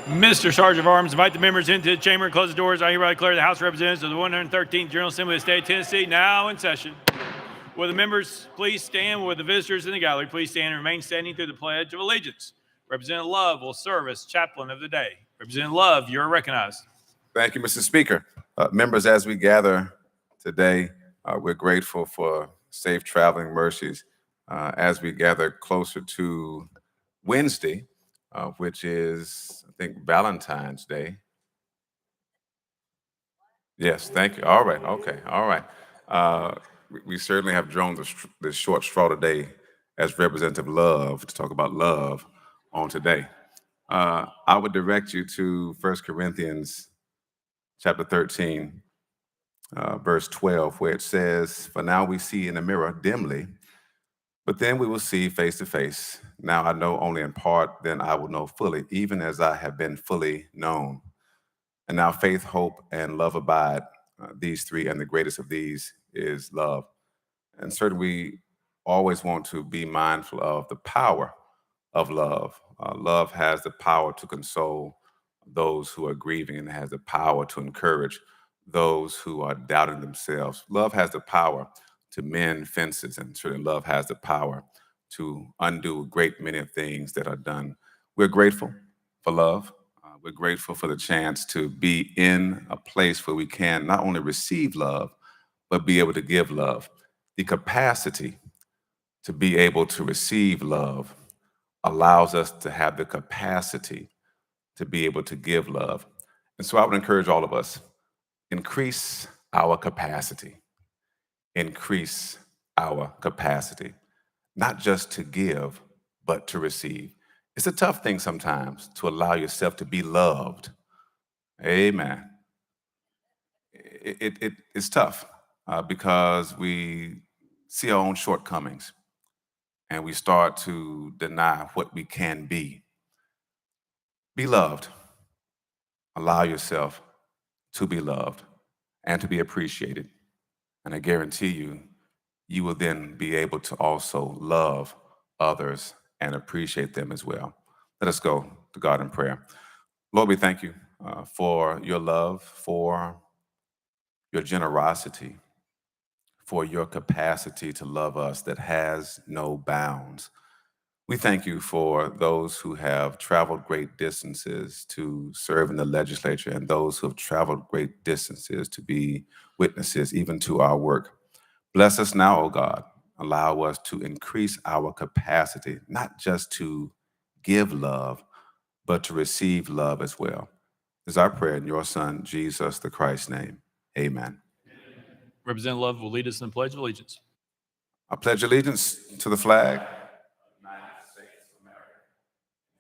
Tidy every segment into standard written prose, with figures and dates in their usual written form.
Mr. Sergeant of Arms, invite the members into the chamber and close the doors. I hereby declare the House of Representatives of the 113th General Assembly of the State of Tennessee now in session. Will the members please stand? Will the visitors in the gallery please stand and remain standing through the Pledge of Allegiance? Representative Love will serve as chaplain of the day. Representative Love, you're recognized. Thank you, Mr. Speaker. Members, as we gather today, we're grateful for safe traveling mercies as we gather closer to Wednesday, which is, I think, Valentine's Day. Yes, thank you. All right, okay, all right. We certainly have drawn the short straw today as Representative Love to talk about love on today. I would direct you to 1 Corinthians chapter 13, verse 12, where it says, "For now we see in a mirror dimly, but then we will see face to face. Now I know only in part, then I will know fully, even as I have been fully known. And now faith, hope, and love abide, these three, and the greatest of these is love." And certainly we always want to be mindful of the power of love. Love has the power to console those who are grieving, and has the power to encourage those who are doubting themselves. Love has the power to mend fences, and certainly love has the power to undo a great many of things that are done. We're grateful for love. We're grateful for the chance to be in a place where we can not only receive love, but be able to give love. The capacity to be able to receive love allows us to have the capacity to be able to give love. And so I would encourage all of us, increase our capacity. Increase our capacity, not just to give, but to receive. It's a tough thing sometimes to allow yourself to be loved. Amen. It's tough because we see our own shortcomings and we start to deny what we can be. Be loved. Allow yourself to be loved and to be appreciated. And I guarantee you, you will then be able to also love others and appreciate them as well. Let us go to God in prayer. Lord, we thank you for your love, for your generosity, for your capacity to love us that has no bounds. We thank you for those who have traveled great distances to serve in the legislature, and those who have traveled great distances to be witnesses even to our work. Bless us now, O God. Allow us to increase our capacity, not just to give love, but to receive love as well. This is our prayer in your Son, Jesus the Christ's name. Amen. Representative Love will lead us in the Pledge of Allegiance. I pledge allegiance to the flag of the United States of America,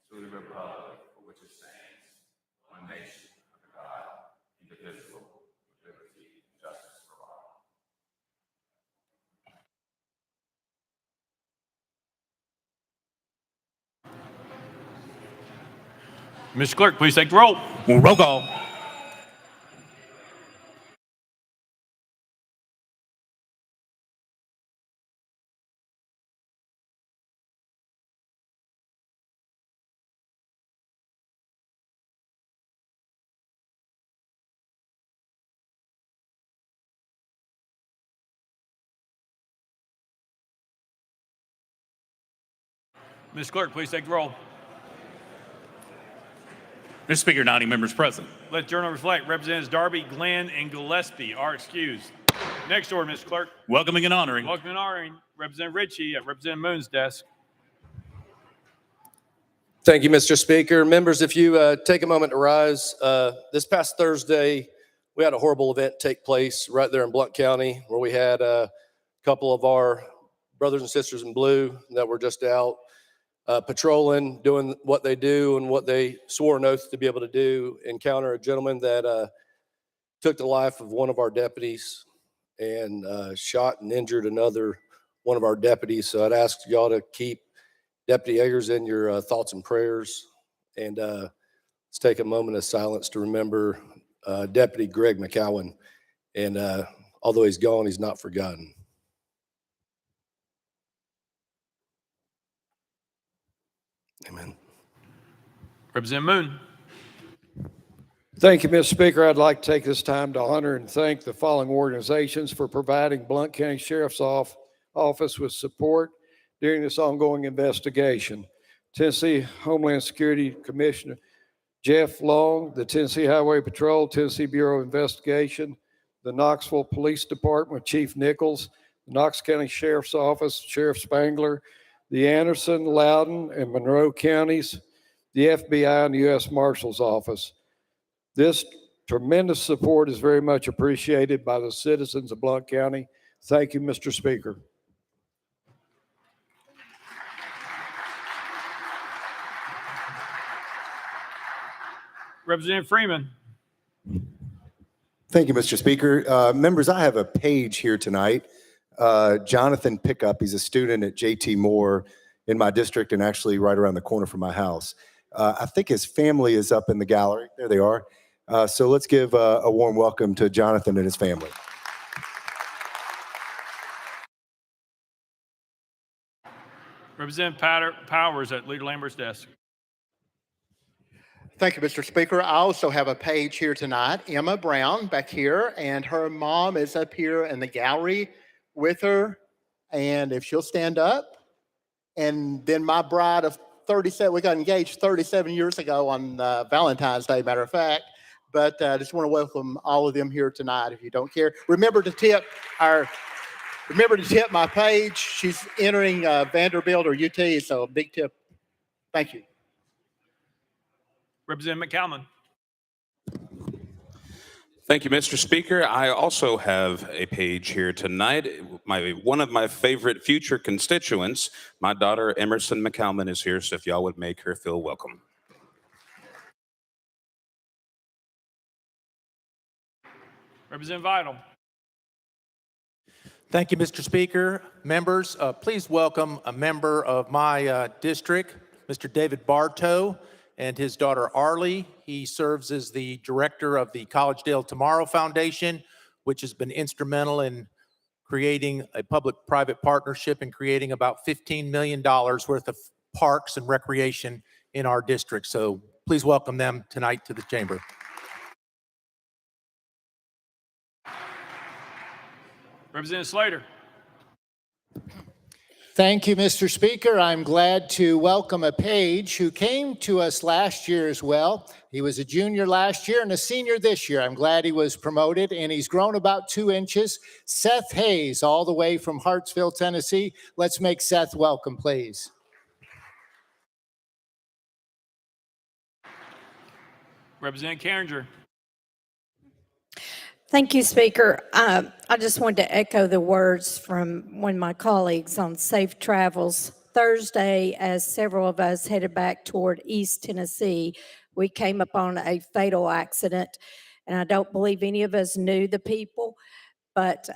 to the republic for which it stands, one nation, under God, indivisible, with liberty and justice for all. Mr. Clerk, please take the roll. Roll call. Mr. Clerk, please take the roll. Mr. Speaker, 90 members present. Let the journal reflect Representatives Darby, Glenn, and Gillespie are excused. Next order, Mr. Clerk. Welcoming and honoring. Welcome and honoring Representative Ritchie at Representative Moon's desk. Thank you, Mr. Speaker. Members, if you take a moment to rise, this past Thursday, we had a horrible event take place right there in Blount County, where we had a couple of our brothers and sisters in blue that were just out patrolling, doing what they do and what they swore an oath to be able to do, encounter a gentleman that took the life of one of our deputies and shot and injured another one of our deputies. So I'd ask y'all to keep Deputy Eggers in your thoughts and prayers. And let's take a moment of silence to remember Deputy Greg McCowan. And although he's gone, he's not forgotten. Amen. Representative Moon. Thank you, Mr. Speaker. I'd like to take this time to honor and thank the following organizations for providing Blount County Sheriff's Office with support during this ongoing investigation. Tennessee Homeland Security Commissioner Jeff Long, the Tennessee Highway Patrol, Tennessee Bureau of Investigation, the Knoxville Police Department, Chief Nichols, the Knox County Sheriff's Office, Sheriff Spangler, the Anderson, Loudoun, and Monroe counties, the FBI, and the U.S. Marshal's Office. This tremendous support is very much appreciated by the citizens of Blount County. Thank you, Mr. Speaker. Representative Freeman. Thank you, Mr. Speaker. Members, I have a page here tonight. Jonathan Pickup, he's a student at JT Moore in my district and actually right around the corner from my house. I think his family is up in the gallery. There they are. So let's give a warm welcome to Jonathan and his family. Representative Powers at Leader Lambert's desk. Thank you, Mr. Speaker. I also have a page here tonight, Emma Brown back here, and her mom is up here in the gallery with her. And if she'll stand up, and then my bride of 37, we got engaged 37 years ago on Valentine's Day, matter of fact. But I just want to welcome all of them here tonight, if you don't care. Remember to tip my page. She's entering Vanderbilt or UT, so a big tip. Thank you. Representative McCalman. Thank you, Mr. Speaker. I also have a page here tonight. One of my favorite future constituents, my daughter Emerson McCalman, is here, so if y'all would make her feel welcome. Representative Vital. Thank you, Mr. Speaker. Members, please welcome a member of my district, Mr. David Bartow, and his daughter Arlie. He serves as the director of the Collegedale Tomorrow Foundation, which has been instrumental in creating a public-private partnership and creating about $15 million worth of parks and recreation in our district. So please welcome them tonight to the chamber. Representative Slater. Thank you, Mr. Speaker. I'm glad to welcome a page who came to us last year as well. He was a junior last year and a senior this year. I'm glad he was promoted, and he's grown about 2 inches. Seth Hayes, all the way from Hartsville, Tennessee. Let's make Seth welcome, please. Representative Carringer. Thank you, Speaker. I just wanted to echo the words from one of my colleagues on safe travels. Thursday, as several of us headed back toward East Tennessee, we came upon a fatal accident, and I don't believe any of us knew the people, but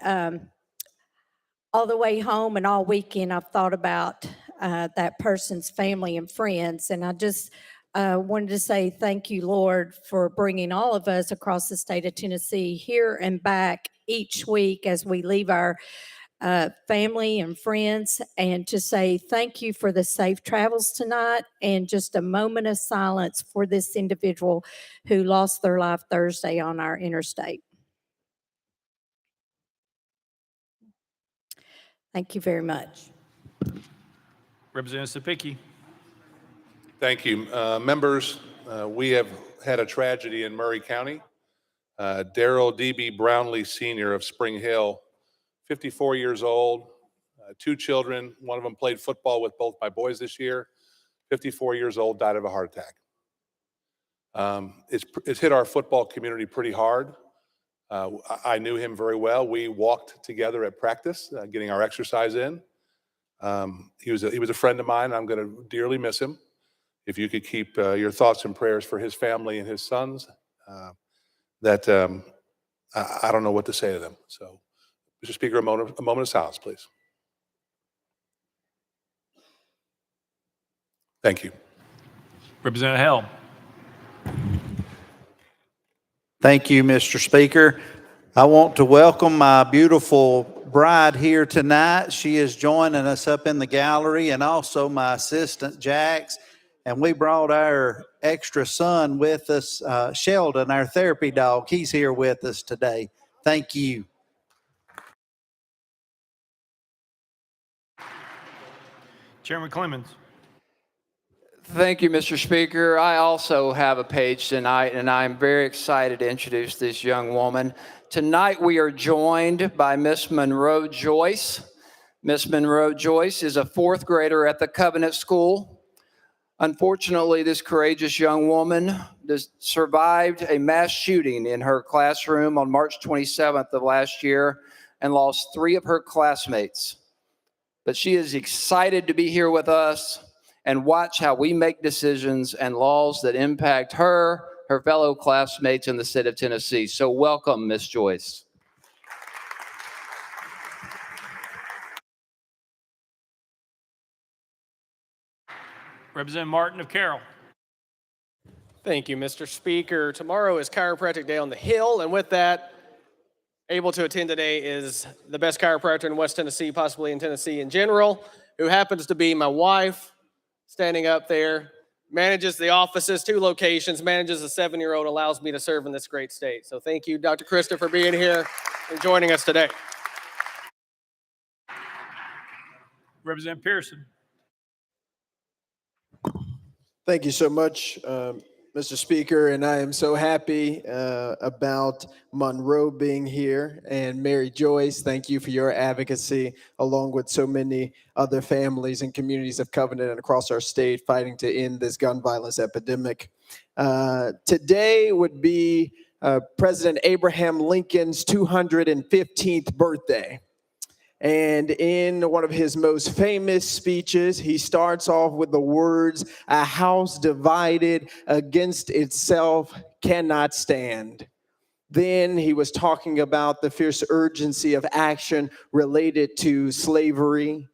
all the way home and all weekend, I've thought about that person's family and friends, and I just wanted to say thank you, Lord, for bringing all of us across the state of Tennessee here and back each week as we leave our family and friends, and to say thank you for the safe travels tonight, and just a moment of silence for this individual who lost their life Thursday on our interstate. Thank you very much. Representative Sapicki. Thank you. Members, we have had a tragedy in Murray County. Darrell D.B. Brownlee Sr. of Spring Hill, 54 years old, 2 children. One of them played football with both my boys this year. 54 years old, died of a heart attack. It's hit our football community pretty hard. I knew him very well. We walked together at practice, getting our exercise in. He was a friend of mine. I'm going to dearly miss him. If you could keep your thoughts and prayers for his family and his sons, I don't know what to say to them. So, Mr. Speaker, a moment of silence, please. Thank you. Representative Hell. Thank you, Mr. Speaker. I want to welcome my beautiful bride here tonight. She is joining us up in the gallery, and also my assistant, Jax, And we brought our extra son with us, Sheldon, our therapy dog. He's here with us today. Thank you. Chairman Clemens. Thank you, Mr. Speaker. I also have a page tonight, and I'm very excited to introduce this young woman. Tonight, we are joined by Miss Monroe Joyce. Miss Monroe Joyce is a fourth grader at the Covenant School. Unfortunately, this courageous young woman survived a mass shooting in her classroom on March 27th of last year and lost 3 of her classmates. But she is excited to be here with us and watch how we make decisions and laws that impact her, her fellow classmates in the state of Tennessee. So welcome, Ms. Joyce. Representative Martin of Carroll. Thank you, Mr. Speaker. Tomorrow is Chiropractic Day on the Hill, and with that, able to attend today is the best chiropractor in West Tennessee, possibly in Tennessee in general, who happens to be my wife, standing up there, manages the offices, 2 locations, manages a 7-year-old, allows me to serve in this great state. So thank you, Dr. Krista, for being here and joining us today. Representative Pearson. Thank you so much, Mr. Speaker, and I am so happy about Monroe being here. And Mary Joyce, thank you for your advocacy, along with so many other families and communities of Covenant and across our state fighting to end this gun violence epidemic. Today would be President Abraham Lincoln's 215th birthday. And in one of his most famous speeches, he starts off with the words, "A house divided against itself cannot stand." Then he was talking about the fierce urgency of action related to slavery.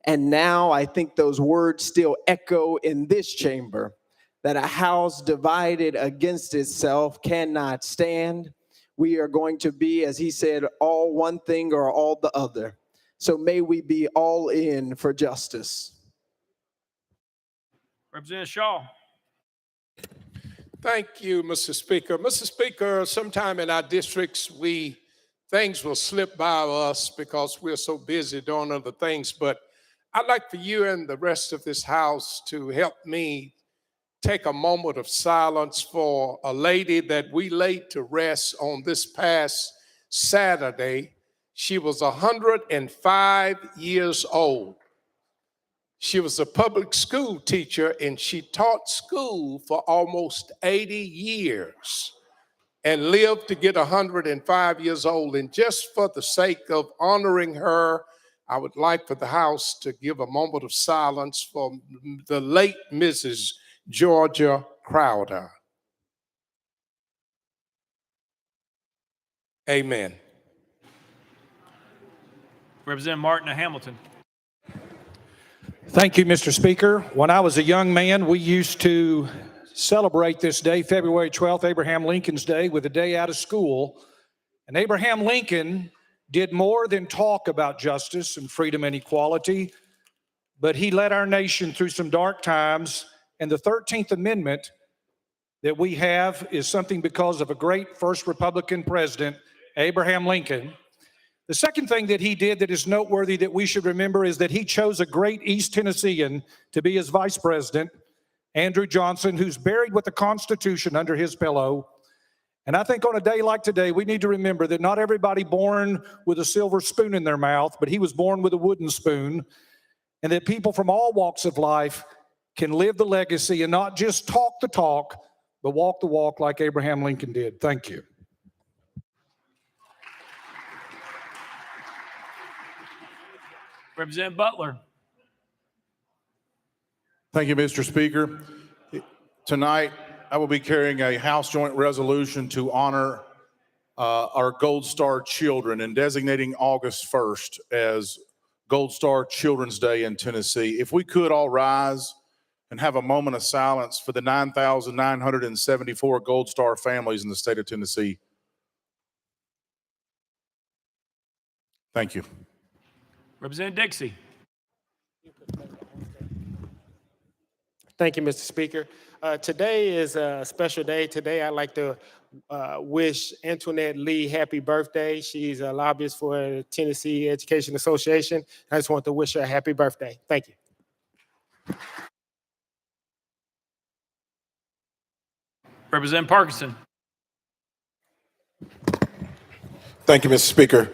And now I think those words still echo in this chamber, that a house divided against itself cannot stand. We are going to be, as he said, all one thing or all the other. So may we be all in for justice. Representative Shaw. Thank you, Mr. Speaker. Mr. Speaker, sometime in our districts, things will slip by us because we're so busy doing other things. But I'd like for you and the rest of this House to help me take a moment of silence for a lady that we laid to rest on this past Saturday. She was 105 years old. She was a public school teacher, and she taught school for almost 80 years and lived to get 105 years old. And just for the sake of honoring her, I would like for the House to give a moment of silence for the late Mrs. Georgia Crowder. Amen. Representative Martin of Hamilton. Thank you, Mr. Speaker. When I was a young man, we used to celebrate this day, February 12th, Abraham Lincoln's Day, with a day out of school. And Abraham Lincoln did more than talk about justice and freedom and equality, but he led our nation through some dark times. And the 13th Amendment that we have is something because of a great first Republican president, Abraham Lincoln. The second thing that he did that is noteworthy that we should remember is that he chose a great East Tennessean to be his vice president, Andrew Johnson, who's buried with the Constitution under his pillow. And I think on a day like today, we need to remember that not everybody born with a silver spoon in their mouth, but he was born with a wooden spoon, and that people from all walks of life can live the legacy and not just talk the talk, but walk the walk like Abraham Lincoln did. Thank you. Representative Butler. Thank you, Mr. Speaker. Tonight, I will be carrying a House Joint Resolution to honor our Gold Star children and designating August 1st as Gold Star Children's Day in Tennessee. If we could all rise and have a moment of silence for the 9,974 Gold Star families in the state of Tennessee. Thank you. Representative Dixie. Thank you, Mr. Speaker. Today is a special day. Today, I'd like to wish Antoinette Lee happy birthday. She's a lobbyist for the Tennessee Education Association. I just want to wish her a happy birthday. Thank you. Representative Parkinson. Thank you, Mr. Speaker.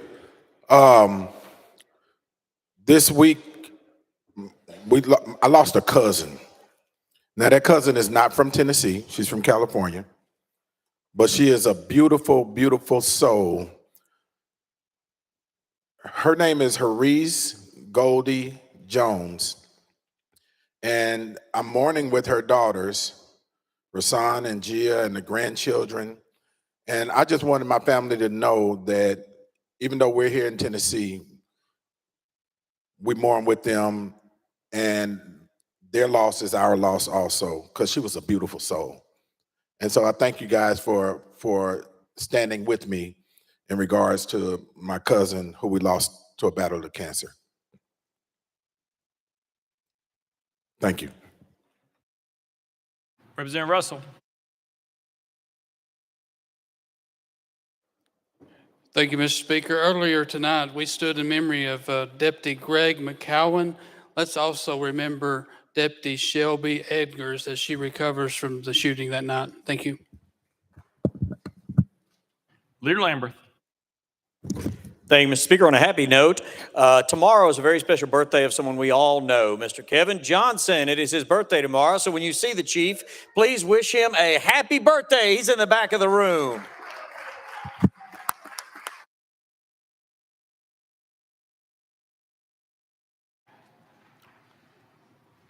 This week, I lost a cousin. Now, that cousin is not from Tennessee. She's from California. But she is a beautiful, beautiful soul. Her name is Harese Goldie Jones. And I'm mourning with her daughters, Rasan and Gia, and the grandchildren. And I just wanted my family to know that even though we're here in Tennessee, we mourn with them, and their loss is our loss also, because she was a beautiful soul. And so I thank you guys for standing with me in regards to my cousin who we lost to a battle of cancer. Thank you. Representative Russell. Thank you, Mr. Speaker. Earlier tonight, we stood in memory of Deputy Greg McCowan. Let's also remember Deputy Shelby Edgars as she recovers from the shooting that night. Thank you. Leader Lamberth. Thank you, Mr. Speaker. On a happy note, tomorrow is a very special birthday of someone we all know, Mr. Kevin Johnson. It is his birthday tomorrow, so when you see the chief, please wish him a happy birthday. He's in the back of the room.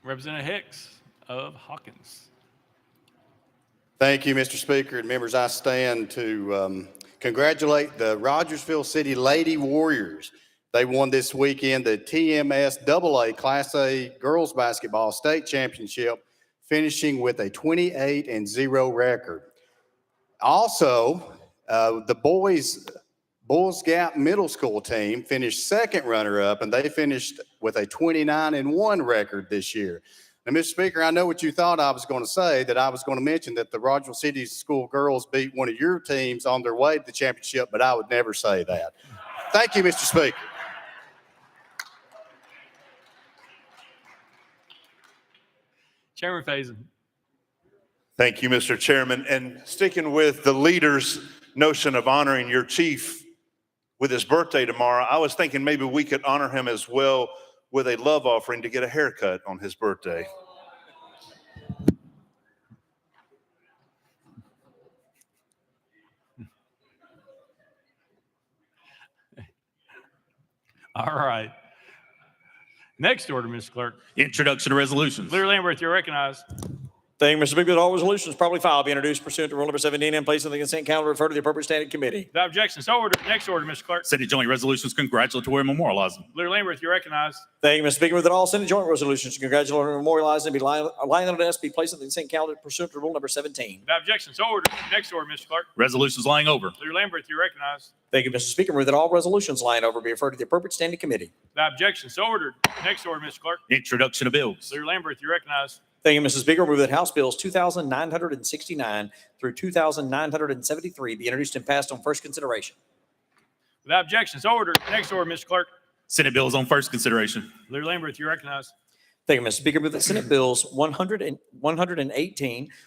Representative Hicks of Hawkins. Thank you, Mr. Speaker, and members. I stand to congratulate the Rogersville City Lady Warriors. They won this weekend the TMS AA Class A Girls Basketball State Championship, finishing with a 28-0 record. Also, the Bulls Gap Middle School team finished second runner-up, and they finished with a 29-1 record this year. Now, Mr. Speaker, I know what you thought I was going to say, that I was going to mention that the Rogersville City School girls beat one of your teams on their way to the championship, but I would never say that. Thank you, Mr. Speaker. Chairman Faison. Thank you, Mr. Chairman. And sticking with the leader's notion of honoring your chief with his birthday tomorrow, I was thinking maybe we could honor him as well with a love offering to get a haircut on his birthday. All right. Next order, Mr. Clerk. Introduction to resolutions. Leader Lamberth, you're recognized. Thank you, Mr. Speaker. All resolutions properly filed be introduced pursuant to Rule number 17 and placed on the consent calendar, referred to the appropriate standing committee. Without objection, so ordered. Next order, Mr. Clerk. Senate Joint Resolutions congratulatory and memorializing. Leader Lamberth, you're recognized. Thank you, Mr. Speaker. That all Senate joint resolutions congratulatory and memorializing and be lying on the desk be placed on the consent calendar pursuant to Rule number 17. Without objection, so ordered. Next order, Mr. Clerk. Resolutions lying over. Leader Lamberth, you're recognized. Thank you, Mr. Speaker. Move that all resolutions lying over be referred to the appropriate standing committee. Without objection, so ordered. Next order, Mr. Clerk. Introduction of bills. Leader Lamberth, you're recognized. Thank you, Mr. Speaker. Move that House Bills 2,969 through 2,973 be introduced and passed on first consideration. Without objection, so ordered. Next order, Mr. Clerk. Senate bills on first consideration. Leader Lamberth, you're recognized. Thank you, Mr. Speaker. Move that Senate Bills 118,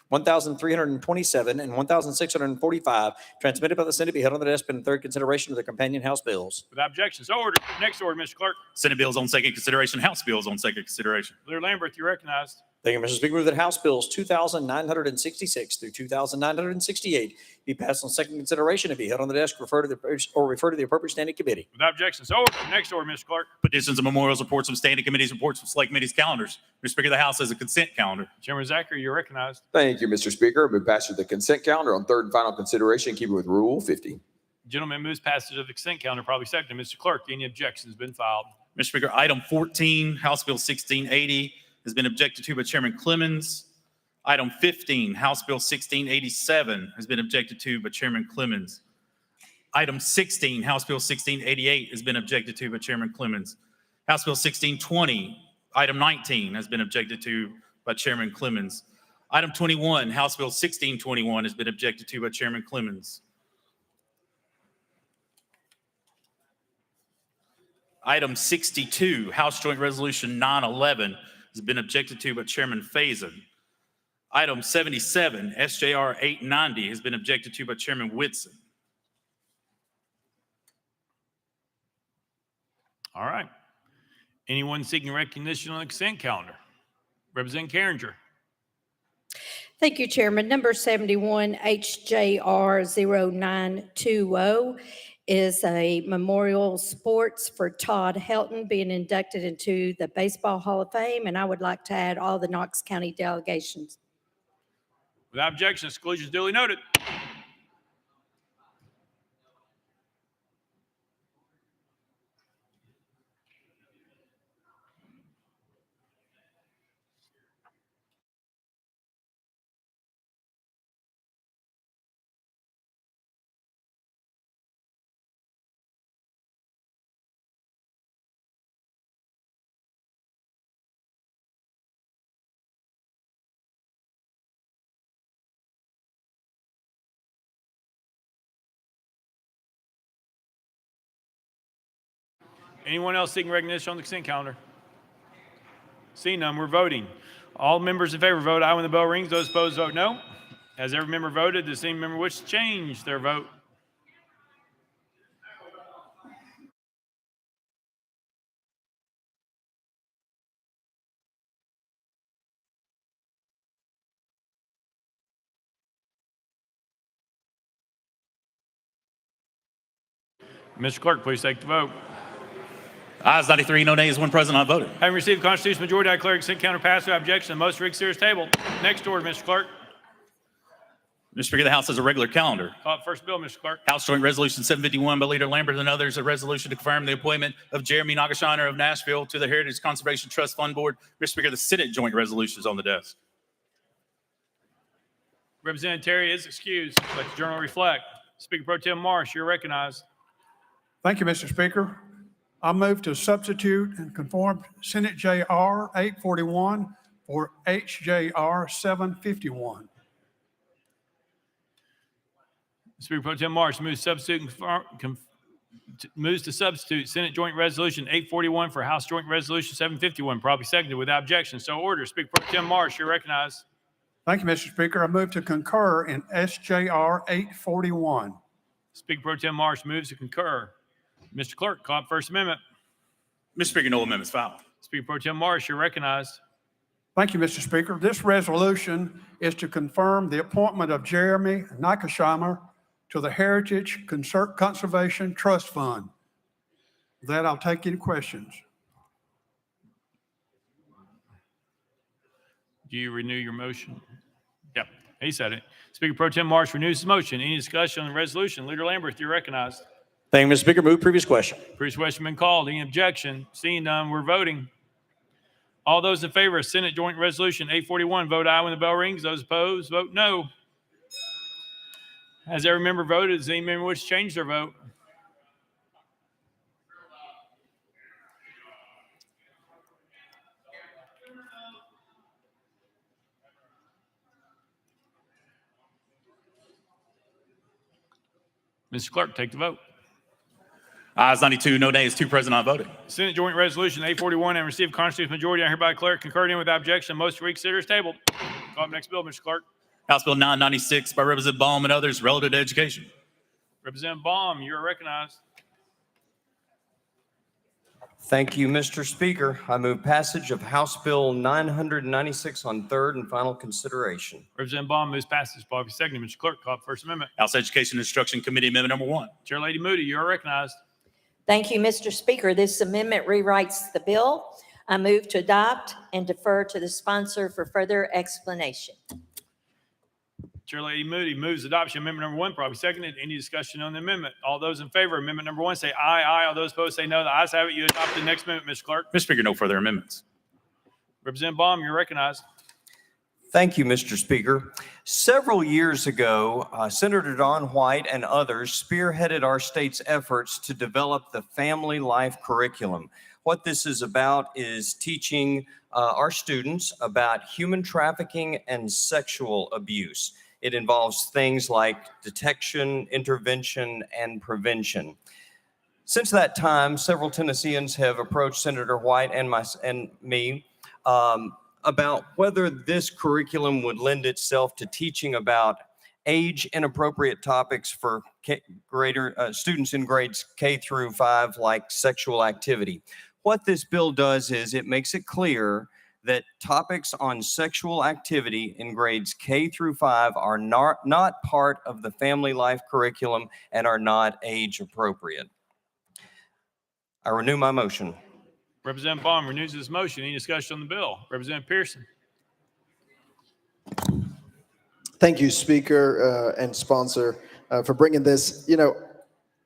1,327, and 1,645 transmitted by the Senate be held on the desk in third consideration of the companion House bills. Without objection, so ordered. Next order, Mr. Clerk. Senate bills on second consideration. House bills on second consideration. Leader Lamberth, you're recognized. Thank you, Mr. Speaker. Move that House Bills 2,966 through 2,968 be passed on second consideration and be held on the desk, referred to the appropriate standing committee. Without objection, so ordered. Next order, Mr. Clerk. Petitions and memorials, reports from standing committees, reports from select committees, calendars. Mr. Speaker, the House has a consent calendar. Chairman Zachary, you're recognized. Thank you, Mr. Speaker. Move passage of the consent calendar on third and final consideration, keeping with Rule 50. Gentleman moves passage of the consent calendar, probably second. Mr. Clerk, any objections been filed? Mr. Speaker, item 14, House Bill 1680 has been objected to by Chairman Clemens. Item 15, House Bill 1687 has been objected to by Chairman Clemens. Item 16, House Bill 1688 has been objected to by Chairman Clemens. House Bill 1620, item 19 has been objected to by Chairman Clemens. Item 21, House Bill 1621 has been objected to by Chairman Clemens. Item 62, House Joint Resolution 911 has been objected to by Chairman Faison. Item 77, SJR 890 has been objected to by Chairman Whitson. All right. Anyone seeking recognition on the consent calendar? Representative Carringer. Thank you, Chairman. Number 71, HJR 0920 is a memorial sports for Todd Helton being inducted into the Baseball Hall of Fame, and I would like to add all the Knox County delegations. Without objection, exclusion is duly noted. Anyone else seeking recognition on the consent calendar? Seeing none, we're voting. All members in favor vote aye when the bell rings. Those opposed vote no. Has every member voted? Does any member wish to change their vote? Mr. Clerk, please take the vote. Ayes 93, no nays, one present, not voting. Having received the constitutional majority, I declare consent calendar passed without objection. The motion read series table. Next order, Mr. Clerk. Mr. Speaker, the House has a regular calendar. Call up first bill, Mr. Clerk. House Joint Resolution 751 by Leader Lambert and others, a resolution to confirm the appointment of Jeremy Nagashiner of Nashville to the Heritage Conservation Trust Fund Board. Mr. Speaker, the Senate Joint Resolution is on the desk. Representative Terry is excused. Let the journal reflect. Speaker Pro Tem Marsh, you're recognized. Thank you, Mr. Speaker. I move to substitute and conform Senate JR 841 for HJR 751. Speaker Pro Tem Marsh moves to substitute Senate Joint Resolution 841 for House Joint Resolution 751. Probably seconded without objection. So ordered. Speaker Pro Tem Marsh, you're recognized. Thank you, Mr. Speaker. I move to concur in SJR 841. Speaker Pro Tem Marsh moves to concur. Mr. Clerk, call up First Amendment. Mr. Speaker, no amendments filed. Speaker Pro Tem Marsh, you're recognized. Thank you, Mr. Speaker. This resolution is to confirm the appointment of Jeremy Nakashima to the Heritage Conservation Trust Fund. With that, I'll take any questions. Do you renew your motion? Yep, he said it. Speaker Pro Tem Marsh renews his motion. Any discussion on the resolution? Leader Lambert, you're recognized. Thank you, Mr. Speaker. Move previous question. Previous question been called. Any objection? Seeing none, we're voting. All those in favor of Senate Joint Resolution 841, vote aye when the bell rings. Those opposed, vote no. Has every member voted? Does any member wish to change their vote? Mr. Clerk, take the vote. Ayes 92, no nays, two present, not voting. Senate Joint Resolution 841 and received constitutional majority. I hereby declare concurred in without objection. Most reconsider is tabled. Call up next bill, Mr. Clerk. House Bill 996 by Representative Baum and others relative to education. Representative Baum, you are recognized. Thank you, Mr. Speaker. I move passage of House Bill 996 on third and final consideration. Representative Baum moves passage. Probably seconded. Mr. Clerk, call up First Amendment. House Education and Instruction Committee Amendment number 1. Chair Lady Moody, you are recognized. Thank you, Mr. Speaker. This amendment rewrites the bill. I move to adopt and defer to the sponsor for further explanation. Chair Lady Moody moves adoption amendment number 1. Probably seconded. Any discussion on the amendment? All those in favor of amendment number 1 say aye, aye. All those opposed say no. The ayes have it. You adopt the next amendment, Mr. Clerk. Mr. Speaker, no further amendments. Representative Baum, you're recognized. Thank you, Mr. Speaker. Several years ago, Senator Don White and others spearheaded our state's efforts to develop the family life curriculum. What this is about is teaching our students about human trafficking and sexual abuse. It involves things like detection, intervention, and prevention. Since that time, several Tennesseans have approached Senator White and me about whether this curriculum would lend itself to teaching about age-inappropriate topics for students in grades K through 5, like sexual activity. What this bill does is it makes it clear that topics on sexual activity in grades K through 5 are not part of the family life curriculum and are not age appropriate. I renew my motion. Representative Baum renews his motion. Any discussion on the bill? Representative Pearson. Thank you, Speaker and sponsor, for bringing this. You know,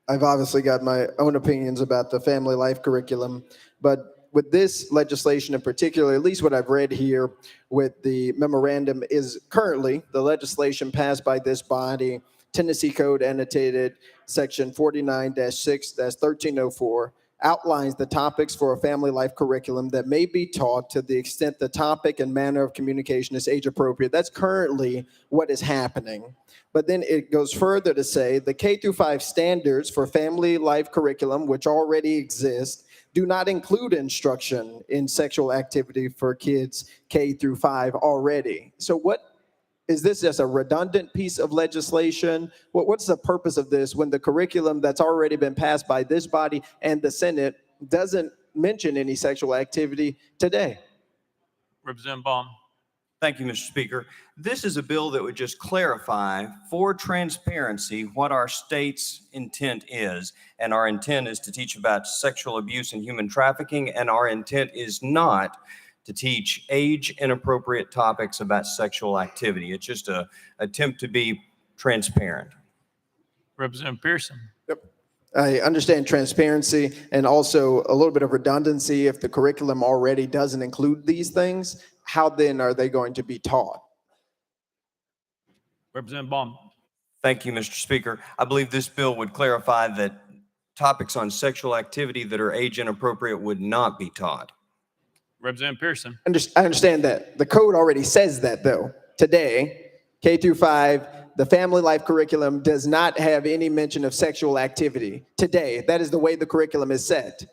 I've obviously got my own opinions about the family life curriculum, but with this legislation in particular, at least what I've read here with the memorandum, is currently the legislation passed by this body, Tennessee Code annotated section 49-6-1304, outlines the topics for a family life curriculum that may be taught to the extent the topic and manner of communication is age appropriate. That's currently what is happening. But then it goes further to say the K through 5 standards for family life curriculum, which already exist, do not include instruction in sexual activity for kids K through 5 already. So what is this, just a redundant piece of legislation? What's the purpose of this when the curriculum that's already been passed by this body and the Senate doesn't mention any sexual activity today? Representative Baum. Thank you, Mr. Speaker. This is a bill that would just clarify for transparency what our state's intent is. And our intent is to teach about sexual abuse and human trafficking, and our intent is not to teach age-inappropriate topics about sexual activity. It's just an attempt to be transparent. Representative Pearson. I understand transparency and also a little bit of redundancy. If the curriculum already doesn't include these things, how then are they going to be taught? Representative Baum. Thank you, Mr. Speaker. I believe this bill would clarify that topics on sexual activity that are age inappropriate would not be taught. Representative Pearson. I understand that. The code already says that, though. Today, K through 5, the family life curriculum does not have any mention of sexual activity. Today, that is the way the curriculum is set.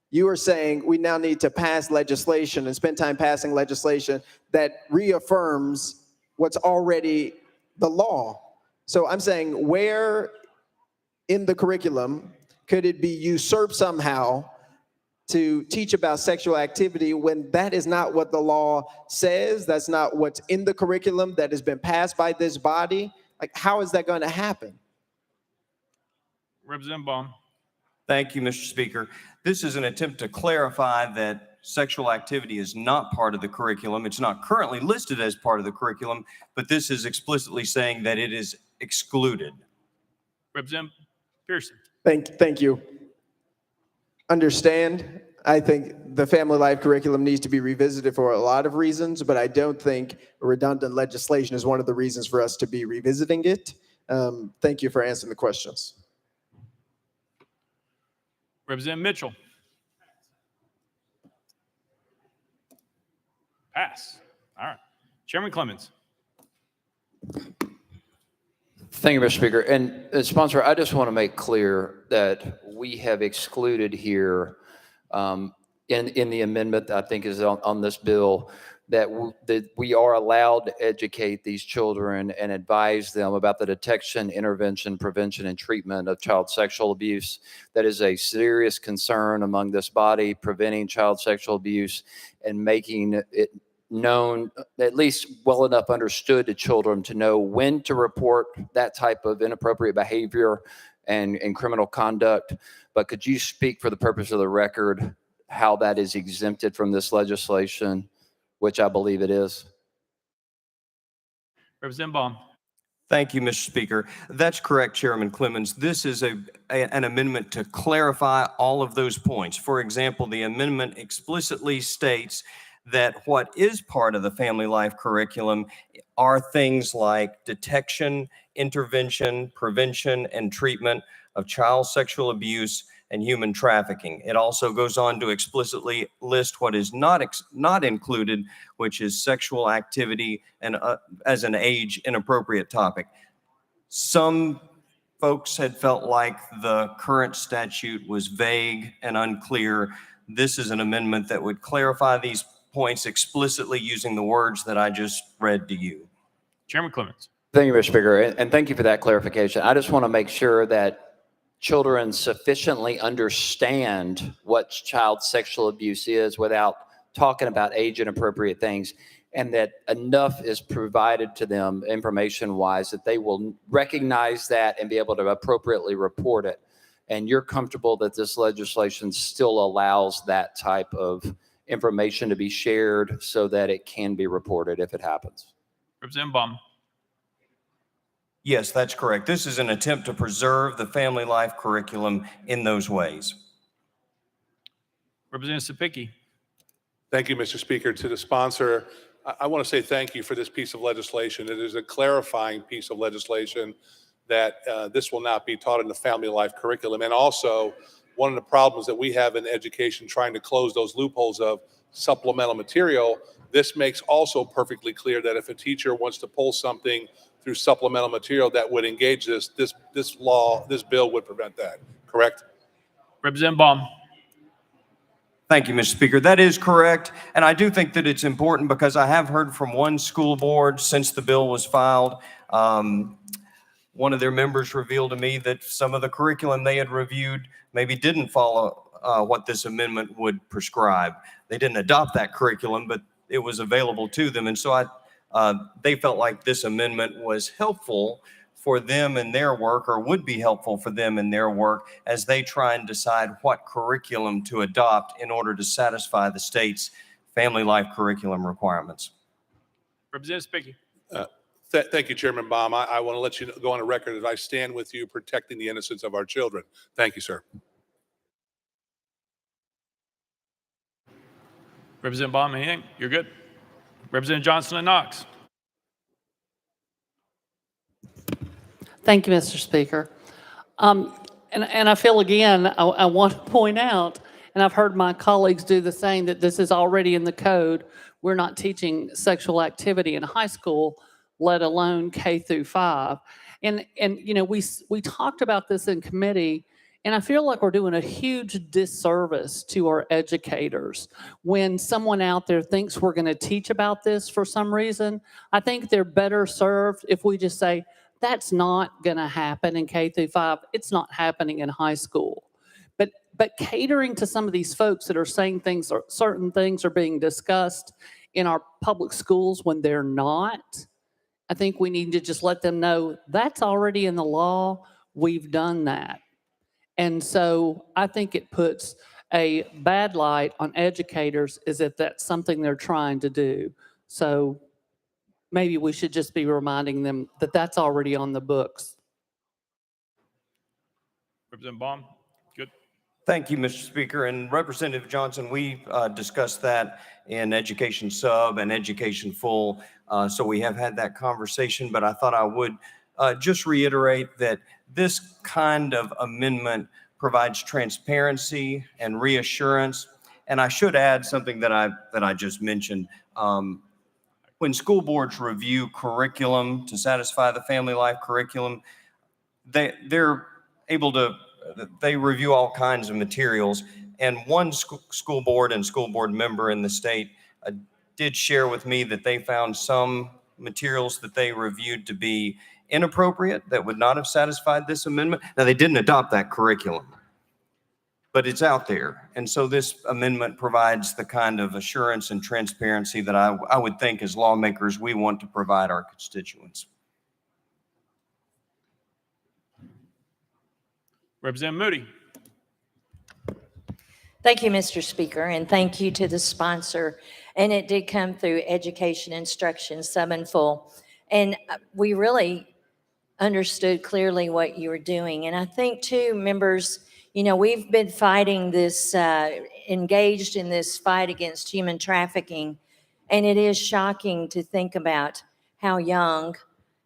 You are saying we now need to pass legislation and spend time passing legislation that reaffirms what's already the law. So I'm saying, where in the curriculum could it be usurped somehow to teach about sexual activity when that is not what the law says? That's not what's in the curriculum that has been passed by this body. Like, how is that going to happen? Representative Baum. Thank you, Mr. Speaker. This is an attempt to clarify that sexual activity is not part of the curriculum. It's not currently listed as part of the curriculum, but this is explicitly saying that it is excluded. Representative Pearson. Thank you. Understand, I think the family life curriculum needs to be revisited for a lot of reasons, but I don't think redundant legislation is one of the reasons for us to be revisiting it. Thank you for answering the questions. Representative Mitchell. Pass. All right. Chairman Clemens. Thank you, Mr. Speaker. And sponsor, I just want to make clear that we have excluded here in the amendment that I think is on this bill that we are allowed to educate these children and advise them about the detection, intervention, prevention, and treatment of child sexual abuse. That is a serious concern among this body, preventing child sexual abuse and making it known, at least well enough understood to children to know when to report that type of inappropriate behavior and criminal conduct. But could you speak for the purpose of the record how that is exempted from this legislation, which I believe it is? Representative Baum. Thank you, Mr. Speaker. That's correct, Chairman Clemens. This is an amendment to clarify all of those points. For example, the amendment explicitly states that what is part of the family life curriculum are things like detection, intervention, prevention, and treatment of child sexual abuse and human trafficking. It also goes on to explicitly list what is not included, which is sexual activity and as an age inappropriate topic. Some folks had felt like the current statute was vague and unclear. This is an amendment that would clarify these points explicitly using the words that I just read to you. Chairman Clemens. Thank you, Mr. Speaker, and thank you for that clarification. I just want to make sure that children sufficiently understand what child sexual abuse is without talking about age inappropriate things, and that enough is provided to them information-wise that they will recognize that and be able to appropriately report it. And you're comfortable that this legislation still allows that type of information to be shared so that it can be reported if it happens? Representative Baum. Yes, that's correct. This is an attempt to preserve the family life curriculum in those ways. Representative Sapicki. Thank you, Mr. Speaker. To the sponsor, I want to say thank you for this piece of legislation. It is a clarifying piece of legislation that this will not be taught in the family life curriculum. And also, one of the problems that we have in education trying to close those loopholes of supplemental material, this makes also perfectly clear that if a teacher wants to pull something through supplemental material that would engage this bill would prevent that, correct? Representative Baum. Thank you, Mr. Speaker. That is correct. And I do think that it's important because I have heard from one school board since the bill was filed. One of their members revealed to me that some of the curriculum they had reviewed maybe didn't follow what this amendment would prescribe. They didn't adopt that curriculum, but it was available to them. And so they felt like this amendment was helpful for them in their work, or would be helpful for them in their work as they try and decide what curriculum to adopt in order to satisfy the state's family life curriculum requirements. Representative Spicky. Thank you, Chairman Baum. I want to let you go on a record that I stand with you protecting the innocence of our children. Thank you, sir. Representative Baum, anything? You're good. Representative Johnson and Knox. Thank you, Mr. Speaker. And I feel, again, I want to point out, and I've heard my colleagues do the same, that this is already in the code. We're not teaching sexual activity in high school, let alone K through 5. And you know, we talked about this in committee, and I feel like we're doing a huge disservice to our educators when someone out there thinks we're going to teach about this for some reason. I think they're better served if we just say, that's not going to happen in K through 5. It's not happening in high school. But catering to some of these folks that are saying things, or certain things are being discussed in our public schools when they're not, I think we need to just let them know that's already in the law. We've done that. And so I think it puts a bad light on educators as if that's something they're trying to do. So maybe we should just be reminding them that that's already on the books. Representative Baum, good. Thank you, Mr. Speaker. And Representative Johnson, we discussed that in Education Sub and Education Full. So we have had that conversation, but I thought I would just reiterate that this kind of amendment provides transparency and reassurance. And I should add something that I just mentioned. When school boards review curriculum to satisfy the family life curriculum, they're able to, they review all kinds of materials. And one school board and school board member in the state did share with me that they found some materials that they reviewed to be inappropriate, that would not have satisfied this amendment. Now, they didn't adopt that curriculum, but it's out there. And so this amendment provides the kind of assurance and transparency that I would think as lawmakers we want to provide our constituents. Representative Moody. Thank you, Mr. Speaker, and thank you to the sponsor. And it did come through Education Instruction Sub and Full. And we really understood clearly what you were doing. And I think too, members, you know, we've been fighting this, engaged in this fight against human trafficking. And it is shocking to think about how young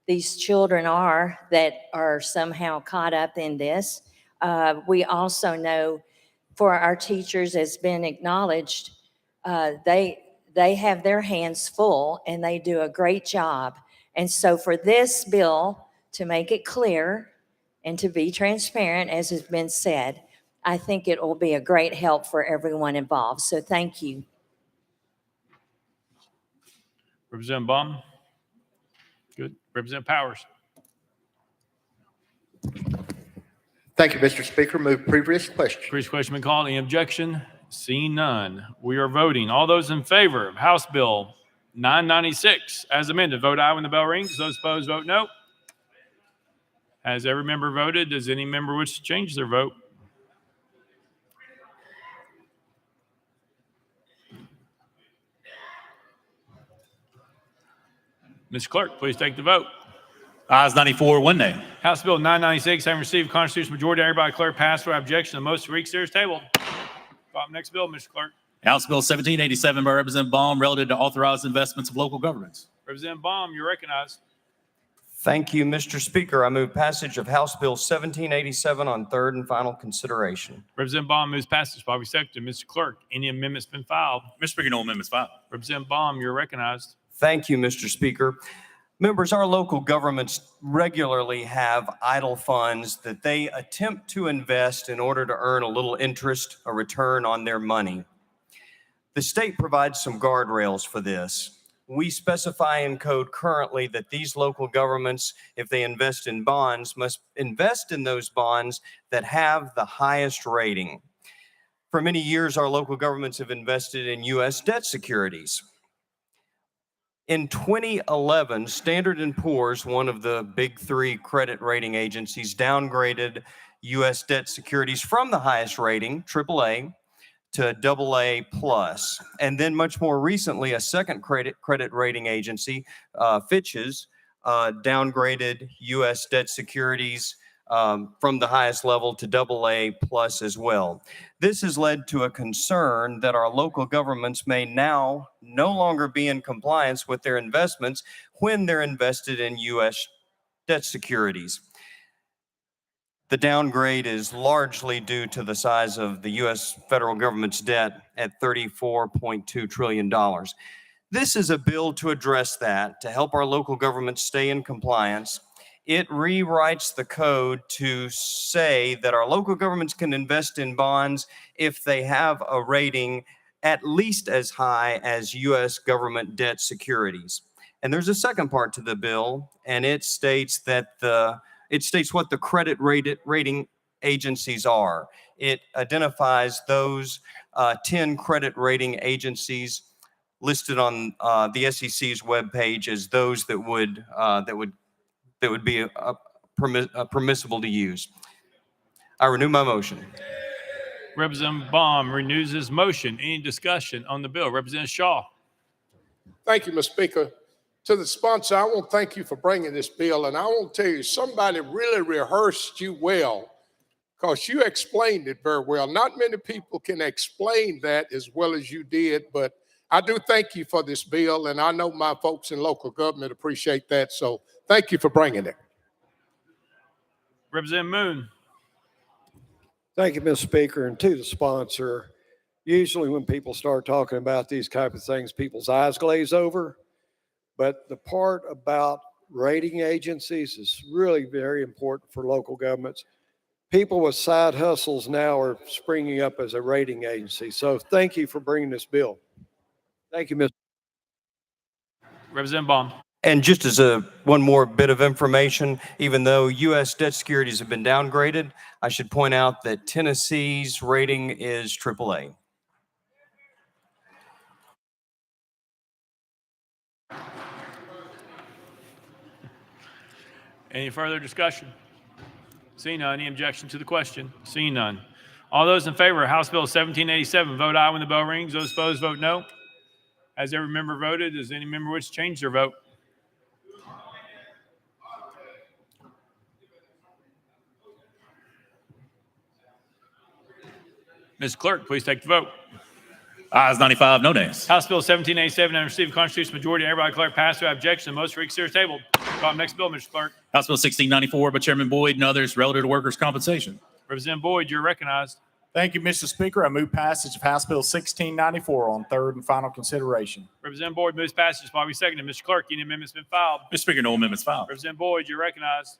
these children are that are somehow caught up in this. We also know for our teachers, as been acknowledged, they have their hands full and they do a great job. And so for this bill to make it clear and to be transparent, as has been said, I think it will be a great help for everyone involved. So thank you. Representative Baum? Good. Representative Powers? Thank you, Mr. Speaker. Move previous question. Previous question been called. Any objection? Seeing none, we are voting. All those in favor of House Bill 996 as amended, vote aye when the bell rings. Those opposed, vote no. Has every member voted? Does any member wish to change their vote? Mr. Clerk, please take the vote. Ayes 94, one nay. House Bill 996, having received constitutional majority, everybody declare passed without objection. The motion for reconsider is tabled. Next bill, Mr. Clerk. House Bill 1787 by Representative Baum relative to authorized investments of local governments. Representative Baum, you're recognized. Thank you, Mr. Speaker. I move passage of House Bill 1787 on third and final consideration. Representative Baum moves passage. Bobby seconded. Mr. Clerk, any amendments been filed? Mr. Speaker, no amendments filed. Representative Baum, you're recognized. Thank you, Mr. Speaker. Members, our local governments regularly have idle funds that they attempt to invest in order to earn a little interest, a return on their money. The state provides some guardrails for this. We specify in code currently that these local governments, if they invest in bonds, must invest in those bonds that have the highest rating. For many years, our local governments have invested in U.S. debt securities. In 2011, Standard & Poor's, one of the big three credit rating agencies, downgraded U.S. debt securities from the highest rating, AAA, to AA+. And then much more recently, a second credit rating agency, Fitch's, downgraded U.S. debt securities from the highest level to AA+ as well. This has led to a concern that our local governments may now no longer be in compliance with their investments when they're invested in U.S. debt securities. The downgrade is largely due to the size of the U.S. federal government's debt at $34.2 trillion. This is a bill to address that, to help our local governments stay in compliance. It rewrites the code to say that our local governments can invest in bonds if they have a rating at least as high as U.S. government debt securities. And there's a second part to the bill, and it states that what the credit rating agencies are. It identifies those 10 credit rating agencies listed on the SEC's webpage as those that would be permissible to use. I renew my motion. Representative Baum renews his motion. Any discussion on the bill? Representative Shaw. Thank you, Mr. Speaker. To the sponsor, I want to thank you for bringing this bill. And I want to tell you, somebody really rehearsed you well because you explained it very well. Not many people can explain that as well as you did, but I do thank you for this bill. And I know my folks in local government appreciate that. So thank you for bringing it. Representative Moon. Thank you, Mr. Speaker. And to the sponsor, usually when people start talking about these type of things, people's eyes glaze over. But the part about rating agencies is really very important for local governments. People with side hustles now are springing up as a rating agency. So thank you for bringing this bill. Thank you, Mr. Representative Baum. And just as one more bit of information, even though U.S. debt securities have been downgraded, I should point out that Tennessee's rating is AAA. Any further discussion? Seeing none, any objection to the question? Seeing none. All those in favor of House Bill 1787, vote aye when the bell rings. Those opposed, vote no. Has every member voted? Does any member wish to change their vote? Mr. Clerk, please take the vote. Ayes 95, no nays. House Bill 1787 and received constitutional majority. Everybody declare passed without objection. The motion for reconsider is tabled. Call the next bill, Mr. Clerk. House Bill 1694 by Chairman Boyd and others relative to workers' compensation. Representative Boyd, you're recognized. Thank you, Mr. Speaker. I move passage of House Bill 1694 on third and final consideration. Representative Boyd moves passage. Probably seconded. Mr. Clerk, any amendments been filed? Mr. Speaker, no amendments filed. Representative Boyd, you're recognized.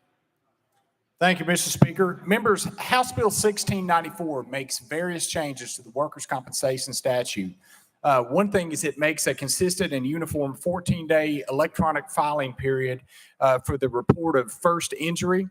Thank you, Mr. Speaker. Members, House Bill 1694 makes various changes to the workers' compensation statute. One thing is it makes a consistent and uniform 14-day electronic filing period for the report of first injury.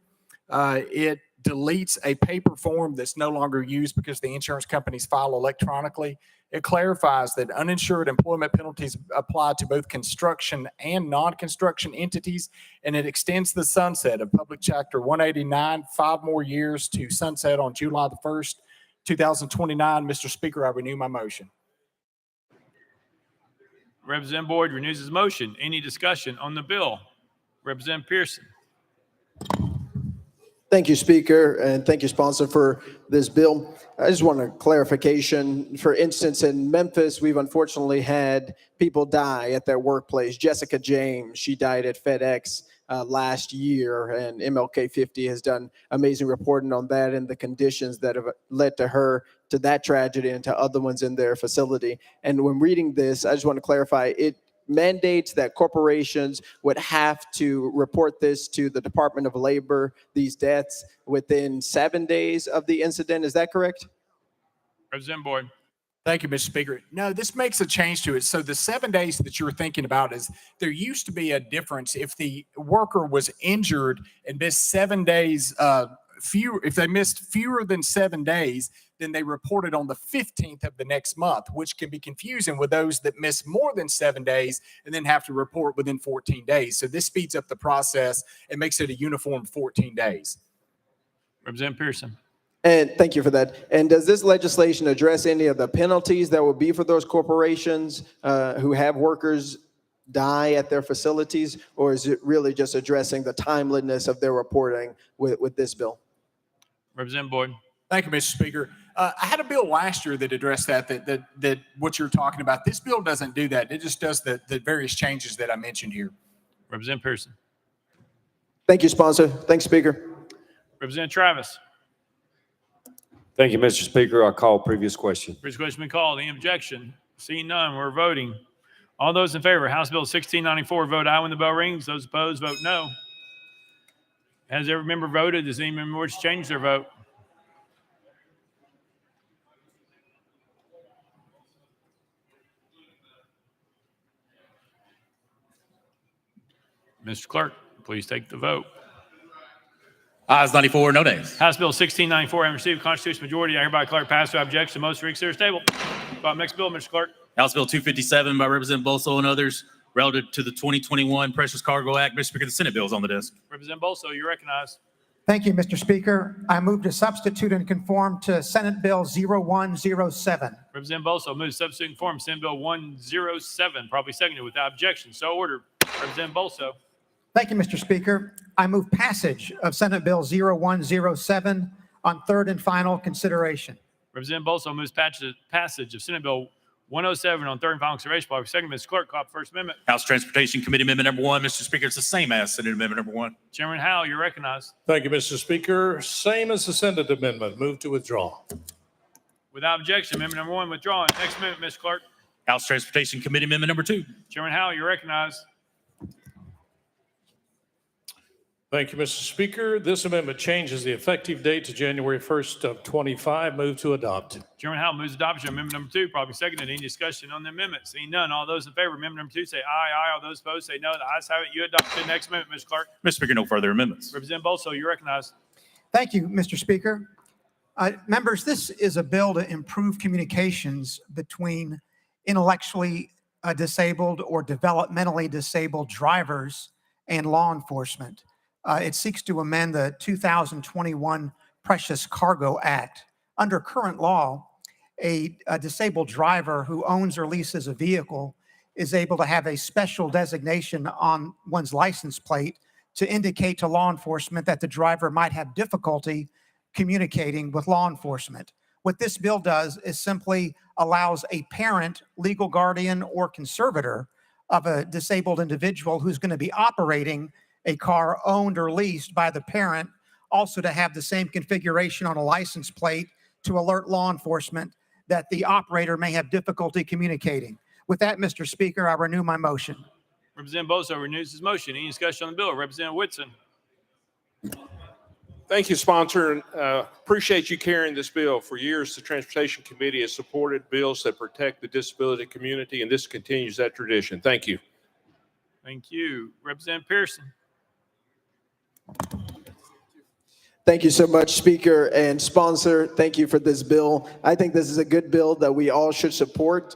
It deletes a paper form that's no longer used because the insurance companies file electronically. It clarifies that uninsured employment penalties apply to both construction and non-construction entities, and it extends the sunset of Public Chapter 189 5 more years to sunset on July the 1st, 2029. Mr. Speaker, I renew my motion. Representative Boyd renews his motion. Any discussion on the bill? Representative Pearson. Thank you, Speaker, and thank you, sponsor, for this bill. I just want a clarification. For instance, in Memphis, we've unfortunately had people die at their workplace. Jessica James, she died at FedEx last year, and MLK 50 has done amazing reporting on that and the conditions that have led to her, to that tragedy, and to other ones in their facility. And when reading this, I just want to clarify, it mandates that corporations would have to report this to the Department of Labor, these deaths, within 7 days of the incident. Is that correct? Representative Boyd. Thank you, Mr. Speaker. No, this makes a change to it. So the 7 days that you're thinking about is there used to be a difference if the worker was injured and missed 7 days, if they missed fewer than 7 days, then they reported on the 15th of the next month, which can be confusing with those that miss more than 7 days and then have to report within 14 days. So this speeds up the process and makes it a uniform 14 days. Representative Pearson. And thank you for that. And does this legislation address any of the penalties that would be for those corporations who have workers die at their facilities, or is it really just addressing the timeliness of their reporting with this bill? Representative Boyd. Thank you, Mr. Speaker. I had a bill last year that addressed that what you're talking about. This bill doesn't do that. It just does the various changes that I mentioned here. Representative Pearson. Thank you, sponsor. Thanks, Speaker. Representative Travis. Thank you, Mr. Speaker. I call previous question. Previous question been called. Any objection? Seeing none, we're voting. All those in favor, House Bill 1694, vote aye when the bell rings. Those opposed, vote no. Has every member voted? Does any member wish to change their vote? Mr. Clerk, please take the vote. Ayes 94, no nays. House Bill 1694 having received a constitutional majority, I hereby declare passed without objection. Most reconsider table. Next bill, Mr. Clerk. House Bill 257 by Representative Bolso and others relative to the 2021 Precious Cargo Act. Mr. Speaker, the Senate bill is on the desk. Representative Bolso, you're recognized. Thank you, Mr. Speaker. I move to substitute and conform to Senate Bill 0107. Representative Bolso moves to substitute and conform Senate Bill 107, probably seconded without objection. So ordered. Representative Bolso. Thank you, Mr. Speaker. I move passage of Senate Bill 0107 on third and final consideration. Representative Bolso moves passage of Senate Bill 107 on third and final consideration. Probably seconded. Mr. Clerk, call up First Amendment. House Transportation Committee Amendment number 1. Mr. Speaker, it's the same as Senate Amendment number 1. Chairman Howell, you're recognized. Thank you, Mr. Speaker. Same as the Senate amendment. Move to withdraw. Without objection, amendment number 1 withdrawn. Next amendment, Mr. Clerk. House Transportation Committee Amendment number 2. Chairman Howell, you're recognized. Thank you, Mr. Speaker. This amendment changes the effective date to January 1st of 25. Move to adopt. Chairman Howell moves adoption of amendment number 2. Probably seconded. Any discussion on the amendment? Seeing none, all those in favor of amendment number 2 say aye. Aye. All those opposed say no. The ayes have it. You adopt the next amendment, Mr. Clerk. Mr. Speaker, no further amendments. Representative Bolso, you're recognized. Thank you, Mr. Speaker. Members, this is a bill to improve communications between intellectually disabled or developmentally disabled drivers and law enforcement. It seeks to amend the 2021 Precious Cargo Act. Under current law, a disabled driver who owns or leases a vehicle is able to have a special designation on one's license plate to indicate to law enforcement that the driver might have difficulty communicating with law enforcement. What this bill does is simply allows a parent, legal guardian, or conservator of a disabled individual who's going to be operating a car owned or leased by the parent Also to have the same configuration on a license plate to alert law enforcement that the operator may have difficulty communicating. With that, Mr. Speaker, I renew my motion. Representative Bosso renews his motion. Any discussion on the bill? Representative Whitson. Thank you, sponsor. And, appreciate you carrying this bill. For years, the Transportation Committee has supported bills that protect the disability community, and this continues that tradition. Thank you. Thank you. Representative Pearson. Thank you so much, Speaker and sponsor. Thank you for this bill. I think this is a good bill that we all should support.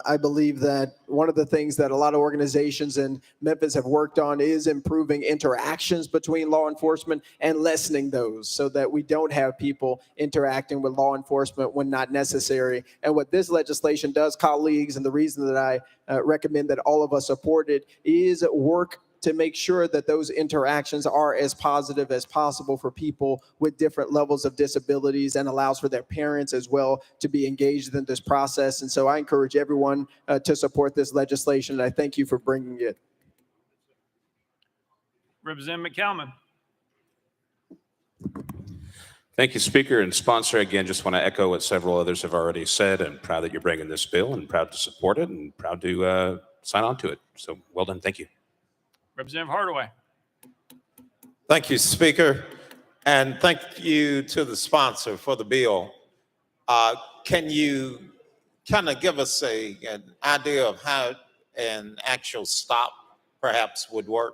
I believe that one of the things that a lot of organizations in Memphis have worked on is improving interactions between law enforcement and lessening those so that we don't have people interacting with law enforcement when not necessary. And what this legislation does, colleagues, and the reason that I recommend that all of us support it, is work to make sure that those interactions are as positive as possible for people with different levels of disabilities, and allows for their parents as well to be engaged in this process. And so I encourage everyone to support this legislation, and I thank you for bringing it. Representative McCalman. Thank you, Speaker and sponsor. Again, just want to echo what several others have already said. I'm proud that you're bringing this bill and proud to support it and proud to sign on to it. So well done. Thank you. Representative Hardaway. Thank you, Speaker, and thank you to the sponsor for the bill. Can you kind of give us an idea of how an actual stop perhaps would work?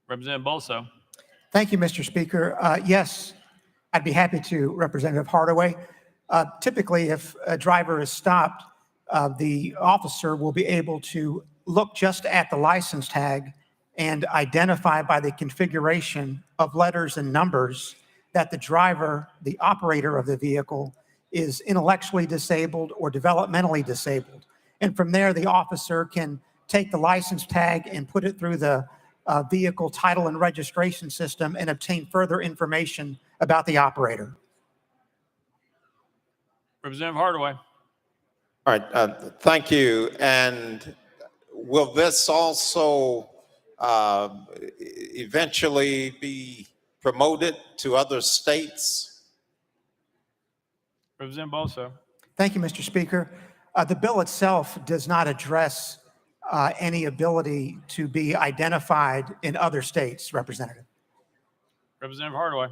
Representative Bosso. Thank you, Mr. Speaker. Yes, I'd be happy to, Representative Hardaway. Typically, if a driver is stopped, the officer will be able to look just at the license tag and identify by the configuration of letters and numbers that the driver, the operator of the vehicle, is intellectually disabled or developmentally disabled. And from there, the officer can take the license tag and put it through the vehicle title and registration system and obtain further information about the operator. Representative Hardaway. All right, thank you. And will this also eventually be promoted to other states? Representative Bosso. Thank you, Mr. Speaker. The bill itself does not address any ability to be identified in other states, Representative. Representative Hardaway.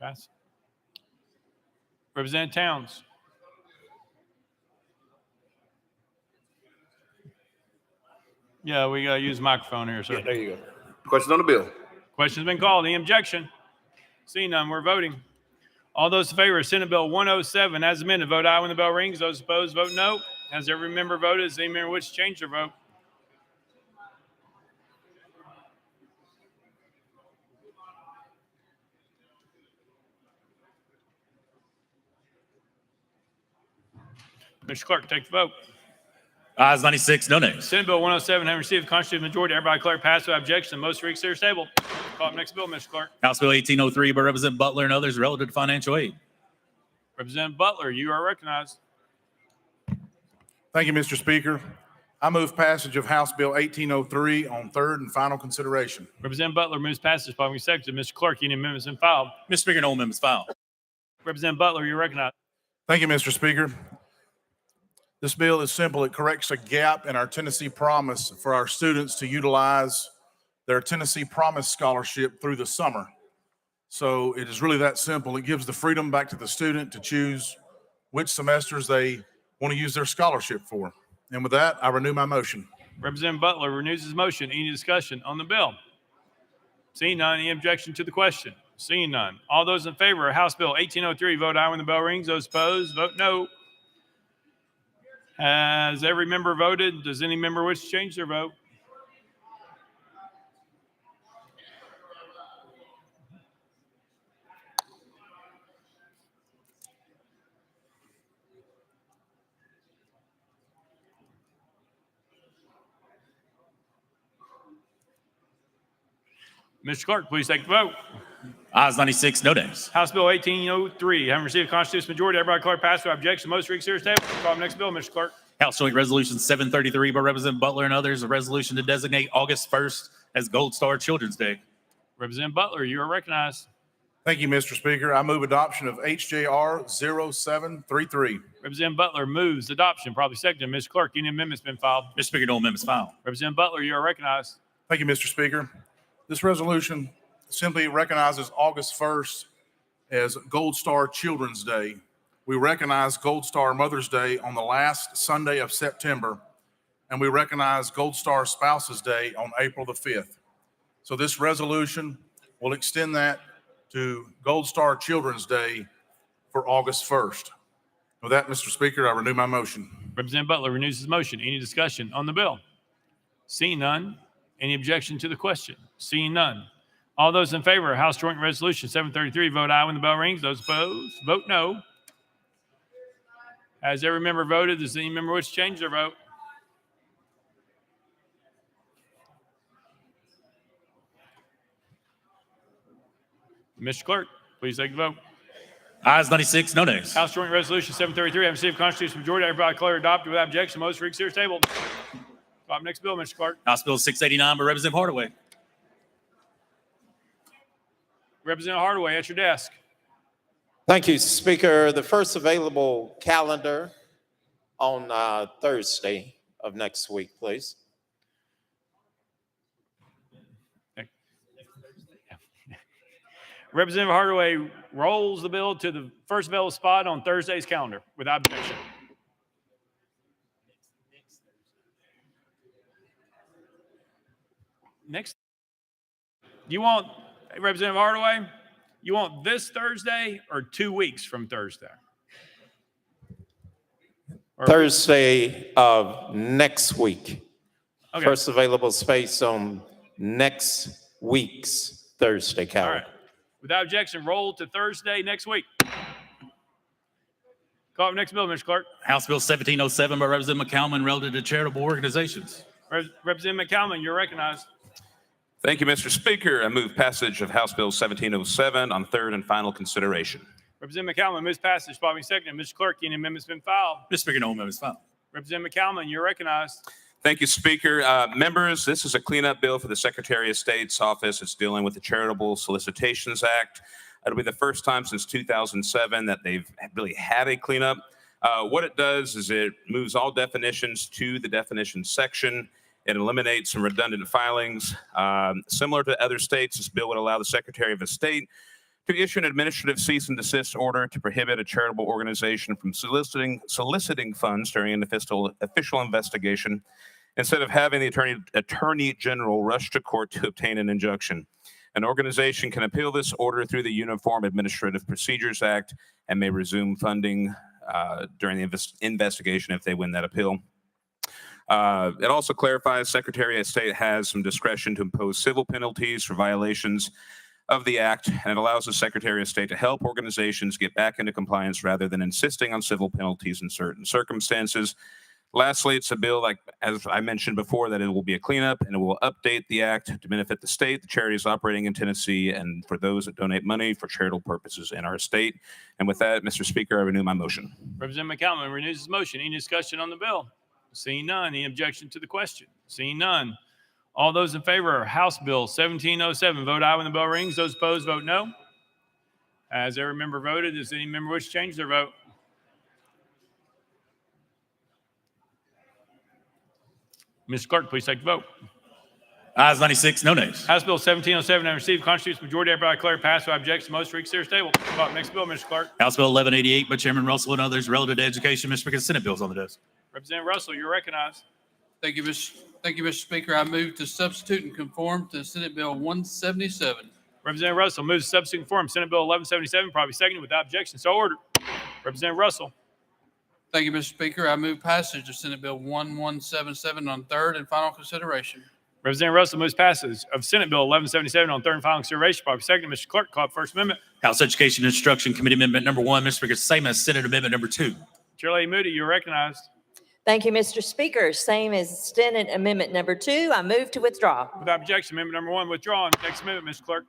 Pass. Representative Towns. Yeah, we got to use the microphone here, sir. Yeah, there you go. Question on the bill. Question's been called. Any objection? Seeing none, we're voting. All those in favor of Senate Bill 107 as amended, vote aye when the bell rings. Those opposed, vote no. Has every member voted? Does any member wish to change their vote? Mr. Clerk, take the vote. Ayes 96, no nays. Senate Bill 107 having received a constitutional majority, everybody declare passed without objection. Most reconsider table. Call up next bill, Mr. Clerk. House Bill 1803 by Representative Butler and others relative to financial aid. Representative Butler, you are recognized. Thank you, Mr. Speaker. I move passage of House Bill 1803 on third and final consideration. Representative Butler moves passage. Following second. Mr. Clerk, any amendments been filed? Mr. Speaker, no amendments filed. Representative Butler, you're recognized. Thank you, Mr. Speaker. This bill is simple. It corrects a gap in our Tennessee Promise for our students to utilize their Tennessee Promise scholarship through the summer. So it is really that simple. It gives the freedom back to the student to choose which semesters they want to use their scholarship for. And with that, I renew my motion. Representative Butler renews his motion. Any discussion on the bill? Seeing none, any objection to the question? Seeing none. All those in favor of House Bill 1803, vote aye when the bell rings. Those opposed, vote no. Has every member voted? Does any member wish to change their vote? Mr. Clerk, please take the vote. Ayes 96, no nays. House Bill 1803, having received a constitutional majority, everybody declare passed without objection. Most reconsider table. Call the next bill, Mr. Clerk. House Joint Resolution 733 by Representative Butler and others, a resolution to designate August 1st as Gold Star Children's Day. Representative Butler, you are recognized. Thank you, Mr. Speaker. I move adoption of HJR 0733. Representative Butler moves adoption. Probably seconded. Mr. Clerk, any amendments been filed? Mr. Speaker, no amendments filed. Representative Butler, you are recognized. Thank you, Mr. Speaker. This resolution simply recognizes August 1st as Gold Star Children's Day. We recognize Gold Star Mother's Day on the last Sunday of September, and we recognize Gold Star Spouses Day on April the 5th. So this resolution will extend that to Gold Star Children's Day for August 1st. With that, Mr. Speaker, I renew my motion. Representative Butler renews his motion. Any discussion on the bill? Seeing none. Any objection to the question? Seeing none. All those in favor of House Joint Resolution 733, vote aye when the bell rings. Those opposed, vote no. Has every member voted? Does any member wish to change their vote? Mr. Clerk, please take the vote. Ayes 96, no nays. House Joint Resolution 733, having received constitutional majority, everybody declare adopted without objection. Motion to reconsider is tabled. Call up next bill, Mr. Clerk. House Bill 689 by Representative Hardaway. Representative Hardaway, at your desk. Thank you, Speaker. The first available calendar on Thursday of next week, please. Representative Hardaway rolls the bill to the first available spot on Thursday's calendar without objection. Next, you want, Representative Hardaway, you want this Thursday or 2 weeks from Thursday? Thursday of next week. Okay. First available space on next week's Thursday All calendar. right. Without objection, roll to Thursday next week. Call up next bill, Mr. Clerk. House Bill 1707 by Representative McCalman relative to charitable organizations. Representative McCalman, you're recognized. Thank you, Mr. Speaker. I move passage of House Bill 1707 on third and final consideration. Representative McCalman moves passage. Probably second. Mr. Clerk, any amendments been filed? Mr. Speaker, no amendments filed. Representative McCalman, you're recognized. Thank you, Speaker. Members, this is a cleanup bill for the Secretary of State's office. It's dealing with the Charitable Solicitations Act. It'll be the first time since 2007 that they've really had a cleanup. What it does is it moves all definitions to the definitions section. It eliminates some redundant filings. Similar to other states, this bill would allow the Secretary of State to issue an administrative cease and desist order to prohibit a charitable organization from soliciting funds during an official investigation, instead of having the Attorney General rush to court to obtain an injunction. An organization can appeal this order through the Uniform Administrative Procedures Act and may resume funding during the investigation if they win that appeal. It also clarifies Secretary of State has some discretion to impose civil penalties for violations of the act, and it allows the Secretary of State to help organizations get back into compliance rather than insisting on civil penalties in certain circumstances. Lastly, it's a bill, like as I mentioned before, that it will be a cleanup and it will update the act to benefit the state, the charities operating in Tennessee, and for those that donate money for charitable purposes in our state. And with that, Mr. Speaker, I renew my motion. Representative McCalman renews his motion. Any discussion on the bill? Seeing none. Any objection to the question? Seeing none. All those in favor of House Bill 1707, vote aye when the bell rings. Those opposed, vote no. As every member voted, does any member wish to change their vote? Mr. Clerk, please take the vote. Ayes 96, no nays. House Bill 1707 has received constitutional majority. Everybody declare passed without objection. Most reconsider is tabled. Call up next bill, Mr. Clerk. House Bill 1188 by Chairman Russell and others relative to education. Mr. Speaker, Senate bills on the desk. Representative Russell, you're recognized. Thank you, Mr. Speaker. I move to substitute and conform to Senate Bill 177. Representative Russell moves to substitute and conform Senate Bill 1177, probably seconded without objection. So ordered. Representative Russell. Thank you, Mr. Speaker. I move passage of Senate Bill 1177 on third and final consideration. Representative Russell moves passage of Senate Bill 1177 on third and final consideration, probably seconded. Mr. Clerk, call up First Amendment. House Education and Instruction Committee Amendment number 1. Mr. Speaker, same as Senate Amendment number 2. Chair Lady Moody, you're recognized. Thank you, Mr. Speaker. Same as Senate Amendment number 2. I move to withdraw. Without objection, Amendment number 1 withdrawn. Next amendment, Mr. Clerk.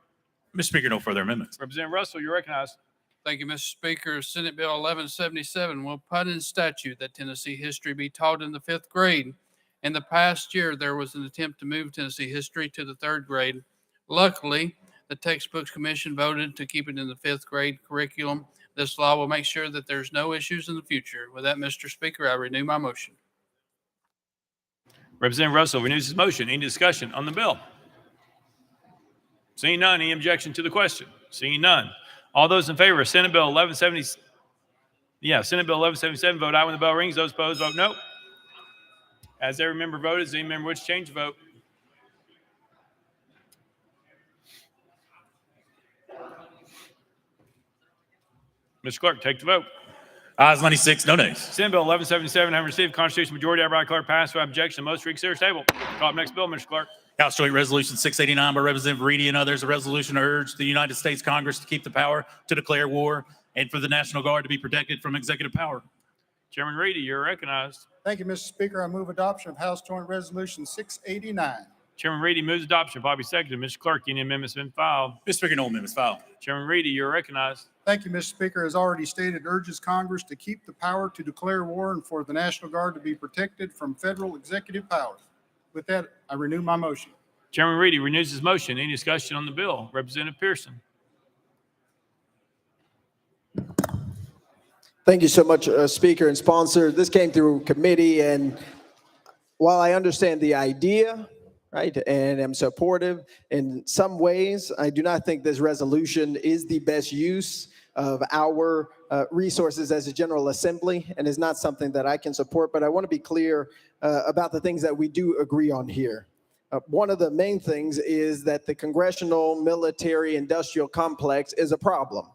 Mr. Speaker, no further amendments. Representative Russell, you're recognized. Thank you, Mr. Speaker. Senate Bill 1177 will put in statute that Tennessee history be taught in the 5th grade. In the past year, there was an attempt to move Tennessee history to the 3rd grade. Luckily, The Textbooks Commission voted to keep it in the 5th grade curriculum. This law will make sure that there's no issues in the future. With that, Mr. Speaker, I renew my motion. Representative Russell renews his motion. Any discussion on the bill? Seeing none, any objection to the question? Seeing none. All those in favor of Senate Bill 1177, vote aye when the bell rings. Those opposed, vote no. As every member voted, does any member wish to change the vote? Mr. Clerk, take the vote. Ayes 96, no nays. Senate Bill 1177 having received constitutional majority, hereby declare passed without objection. Most reconsider table. Call up next bill, Mr. Clerk. House Joint Resolution 689 by Representative Reedy and others, a resolution to urge the United States Congress to keep the power to declare war and for the National Guard to be protected from executive power. Chairman Reedy, you're recognized. Thank you, Mr. Speaker. I move adoption of House Joint Resolution 689. Chairman Reedy moves adoption. Bobby seconded. Mr. Clerk, any amendments been filed? Mr. Speaker, no amendments filed. Chairman Reedy, you're recognized. Thank you, Mr. Speaker. As already stated, urges Congress to keep the power to declare war and for the National Guard to be protected from federal executive powers. With that, I renew my motion. Chairman Reedy renews his motion. Any discussion on the bill? Representative Pearson. Thank you so much, Speaker and sponsor. This came through committee, and while I understand the idea, right, and am supportive in some ways, I do not think this resolution is the best use of our resources as a General Assembly, and is not something that I can support. But I want to be clear about the things that we do agree on here. One of the main things is that the congressional military industrial complex is a problem.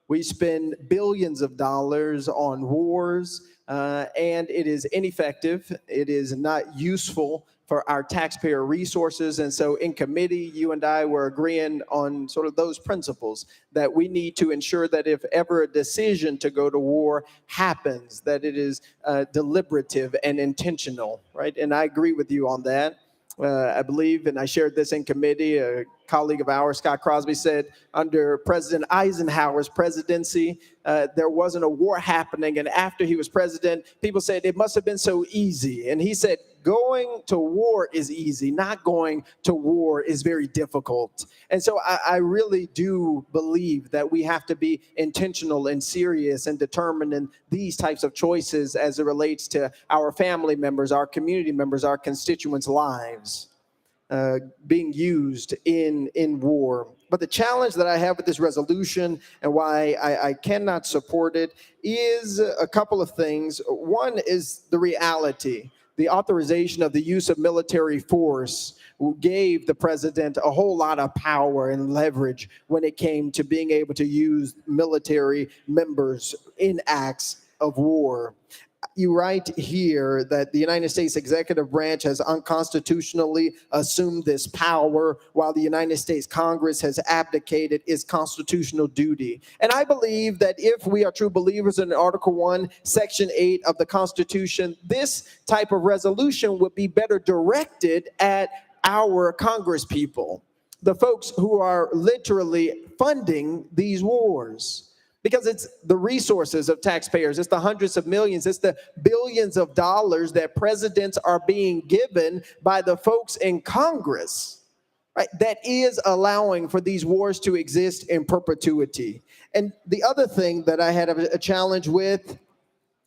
We spend billions of dollars on wars, and it is ineffective. It is not useful for our taxpayer resources. And so in committee, you and I were agreeing on sort of those principles, that we need to ensure that if ever a decision to go to war happens, that it is deliberative and intentional, right? And I agree with you on that. I believe, and I shared this in committee, a colleague of ours, Scott Crosby, said under President Eisenhower's presidency, there wasn't a war happening. And after he was president, people said it must have been so easy. And he said, going to war is easy. Not going to war is very difficult. And so I really do believe that we have to be intentional and serious and determined in these types of choices as it relates to our family members, our community members, our constituents' lives being used in war. But the challenge that I have with this resolution and why I cannot support it is a couple of things. One is the reality. The authorization of the use of military force gave the president a whole lot of power and leverage when it came to being able to use military members in acts of war. You write here that the United States executive branch has unconstitutionally assumed this power while the United States Congress has abdicated its constitutional duty. And I believe that if we are true believers in Article 1, Section 8 of the Constitution, this type of resolution would be better directed at our Congress people, the folks who are literally funding these wars. Because it's the resources of taxpayers, it's the hundreds of millions, it's the billions of dollars that presidents are being given by the folks in Congress, right, that is allowing for these wars to exist in perpetuity. And the other thing that I had a challenge with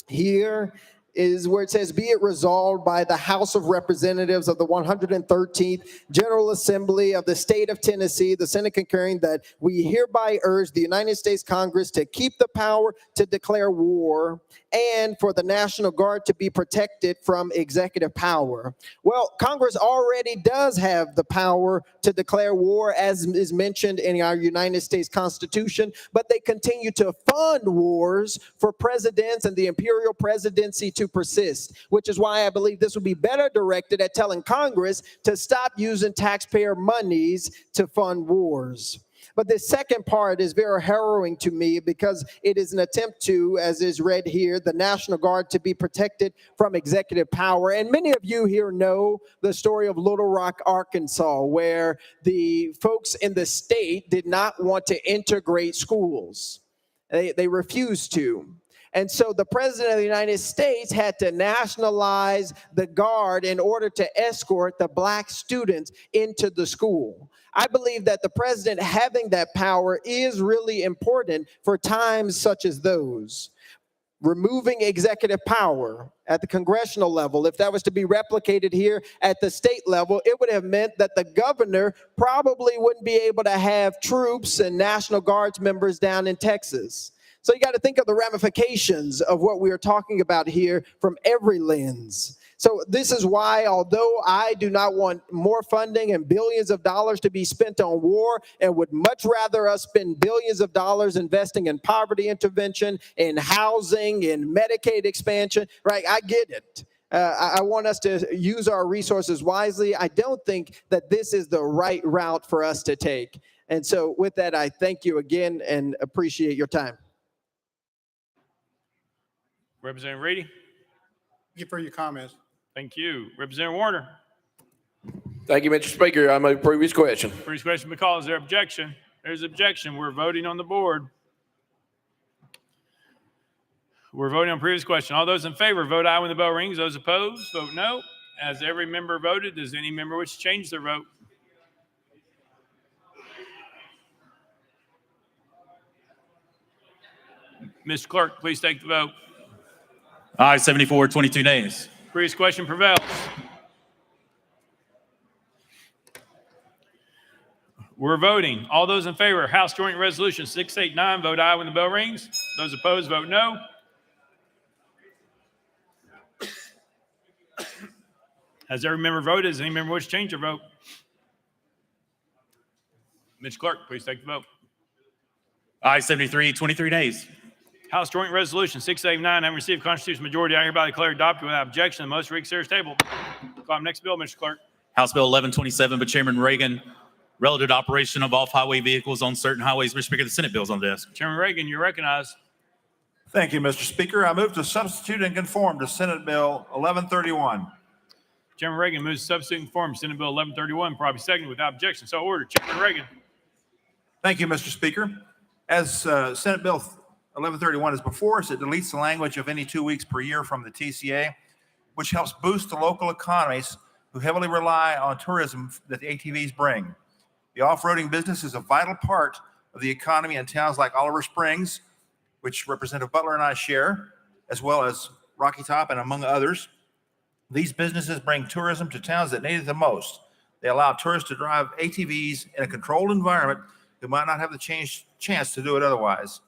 here is where it says, be it resolved by the House of Representatives of the 113th General Assembly of the State of Tennessee, the Senate concurring, that we hereby urge the United States Congress to keep the power to declare war and for the National Guard to be protected from executive power. Well, Congress already does have the power to declare war, as is mentioned in our United States Constitution, but they continue to fund wars for presidents and the imperial presidency to persist, which is why I believe this would be better directed at telling Congress to stop using taxpayer monies to fund wars. But the second part is very harrowing to me because it is an attempt to, as is read here, the National Guard to be protected from executive power. And many of you here know the story of Little Rock, Arkansas, where the folks in the state did not want to integrate schools. They refused to. And so the president of the United States had to nationalize the Guard in order to escort the black students into the school. I believe that the president having that power is really important for times such as those. Removing executive power at the congressional level, if that was to be replicated here at the state level, it would have meant that the governor probably wouldn't be able to have troops and National Guards members down in Texas. So you got to think of the ramifications of what we are talking about here from every lens. So this is why, although I do not want more funding and billions of dollars to be spent on war, and would much rather us spend billions of dollars investing in poverty intervention, in housing, in Medicaid expansion, right? I get it. I want us to use our resources wisely. I don't think that this is the right route for us to take. And so with that, I thank you again and appreciate your time. Representative Reedy. Thank you for your comments. Thank you. Representative Warner. Thank you, Mr. Speaker. I move previous question. Previous question because there objection. There's objection. We're voting on the board. We're voting on previous question. All those in favor, vote aye when the bell rings. Those opposed, vote no. As every member voted, does any member wish to change their vote? Mr. Clerk, please take the vote. Aye, 74, 22 nays. Previous question prevails. We're voting. All those in favor, House Joint Resolution 689, vote aye when the bell rings. Those opposed, vote no. Has every member voted? Does any member wish to change their vote? Mr. Clerk, please take the vote. Aye, 73, 23 nays. House Joint Resolution 689, having received constitutional majority, I hereby declare adopted without objection. The motion reconsiders table. Call next bill, Mr. Clerk. House Bill 1127 by Chairman Reagan, relative to operation of off-highway vehicles on certain highways. Mr. Speaker, the Senate bill's on the desk. Chairman Reagan, you're recognized. Thank you, Mr. Speaker. I move to substitute and conform to Senate Bill 1131. Chairman Reagan moves to substitute and conform to Senate Bill 1131, probably seconded without objection. So ordered. Chairman Reagan. Thank you, Mr. Speaker. As Senate Bill 1131 is before us, it deletes the language of any 2 weeks per year from the TCA, which helps boost the local economies who heavily rely on tourism that the ATVs bring. The off-roading business is a vital part of the economy in towns like Oliver Springs, which Representative Butler and I share, as well as Rocky Top and among others. These businesses bring tourism to towns that need it the most. They allow tourists to drive ATVs in a controlled environment who might not have the chance to do it otherwise.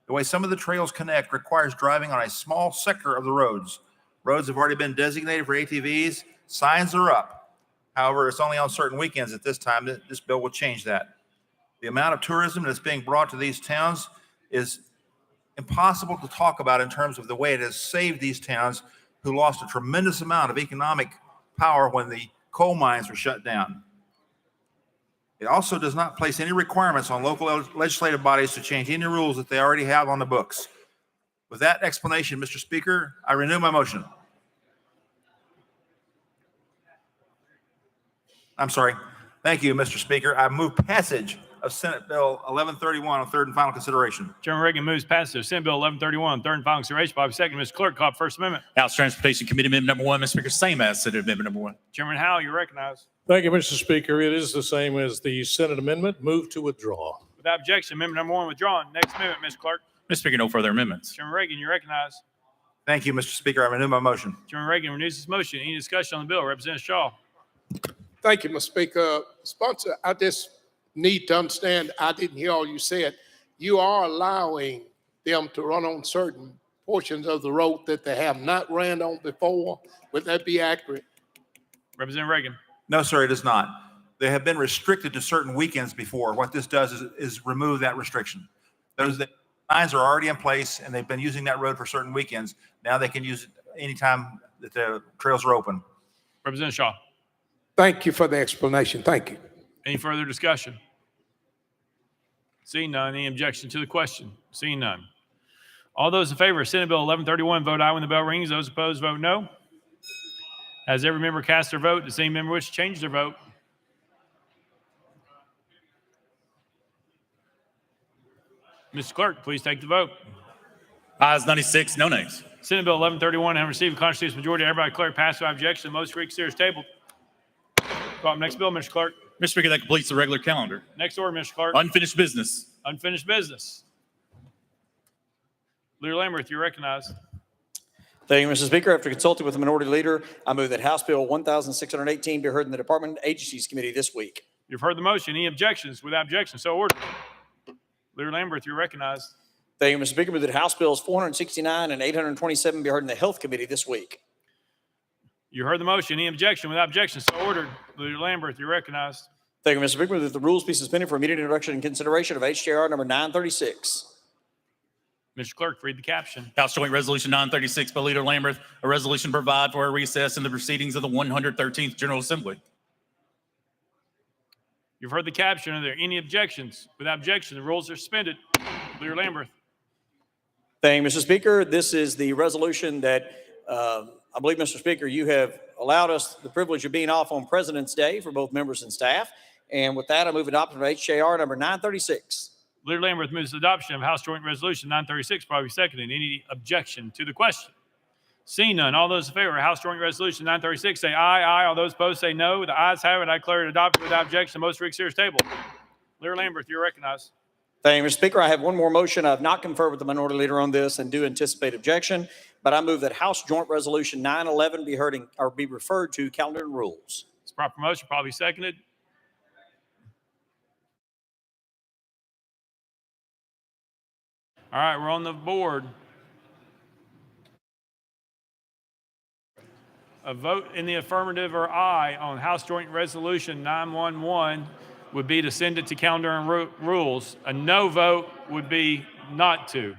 The way some of the trails connect requires driving on a small sector of the roads. Roads have already been designated for ATVs. Signs are up. However, it's only on certain weekends at this time that this bill will change that. The amount of tourism that's being brought to these towns is impossible to talk about in terms of the way it has saved these towns who lost a tremendous amount of economic power when the coal mines were shut down. It also does not place any requirements on local legislative bodies to change any rules that they already have on the books. With that explanation, Mr. Speaker, I renew my motion. I'm sorry. Thank you, Mr. Speaker. I move passage of Senate Bill 1131 on third and final consideration. Chairman Reagan moves passage of Senate Bill 1131 on third and final consideration. Probably second. Mr. Clerk, call First Amendment. House Transportation Committee Amendment number 1, Mr. Speaker, same as Senate Amendment number 1. Chairman Howell, you're recognized. Thank you, Mr. Speaker. It is the same as the Senate amendment. Move to withdraw. Without objection, amendment number 1 withdrawn. Next amendment, Mr. Clerk. Mr. Speaker, no further amendments. Chairman Reagan, you're recognized. Thank you, Mr. Speaker. I renew my motion. Chairman Reagan renews his motion. Any discussion on the bill? Representative Shaw. Thank you, Mr. Speaker. Sponsor, I just need to understand, I didn't hear all you said. You are allowing them to run on certain portions of the road that they have not ran on before. Would that be accurate? Representative Reagan. No, sir, it is not. They have been restricted to certain weekends before. What this does is remove that restriction. Those signs are already in place and they've been using that road for certain weekends. Now they can use it anytime that the trails are open. Representative Shaw. Thank you for the explanation. Thank you. Any further discussion? Seeing none. Any objection to the question? Seeing none. All those in favor of Senate Bill 1131, vote aye when the bell rings. Those opposed, vote no. Has every member cast their vote? Does any member wish to change their vote? Mr. Clerk, please take the vote. Ayes 96, no nays. Senate Bill 1131 having received a constitutional majority, everybody declare passed without objection. The motion reconsider is tabled. Call up next bill, Mr. Clerk. Mr. Speaker, that completes the regular calendar. Next order, Mr. Clerk. Unfinished business. Unfinished business. Leader Lamberth, you're recognized. Thank you, Mr. Speaker. After consulting with the minority leader, I move that House Bill 1618 be heard in the Department and Agencies Committee this week. You've heard the motion. Any objections? Without objection, so ordered. Leader Lamberth, you're recognized. Thank you, Mr. Speaker. Move that House Bills 469 and 827 be heard in the Health Committee this week. You heard the motion. Any objection? Without objection, so ordered. Leader Lamberth, you're recognized. Thank you, Mr. Speaker. Move that the rules be suspended for immediate introduction and consideration of HJR number 936. Mr. Clerk, read the caption. House Joint Resolution 936 by Leader Lamberth, a resolution to provide for a recess in the proceedings of the 113th General Assembly. You've heard the caption. Are there any objections? Without objection, the rules are suspended. Leader Lamberth. Thank you, Mr. Speaker. This is the resolution that I believe, Mr. Speaker, you have allowed us the privilege of being off on President's Day for both members and staff. And with that, I move adoption of HJR number 936. Leader Lamberth moves adoption of House Joint Resolution 936, probably seconded. Any objection to the question? Seeing none, all those in favor of House Joint Resolution 936 say aye. Aye. All those opposed say no. The ayes have it. I declare it adopted without objection. The motion reads table. Leader Lamberth, you're recognized. Thank you, Mr. Speaker. I have one more motion. I have not conferred with the minority leader on this and do anticipate objection, but I move that House Joint Resolution 911 be heard or be referred to calendar and rules. It's proper motion, probably seconded. All right, we're on the board. A vote in the affirmative or aye on House Joint Resolution 911 would be to send it to calendar and rules. A no vote would be not to.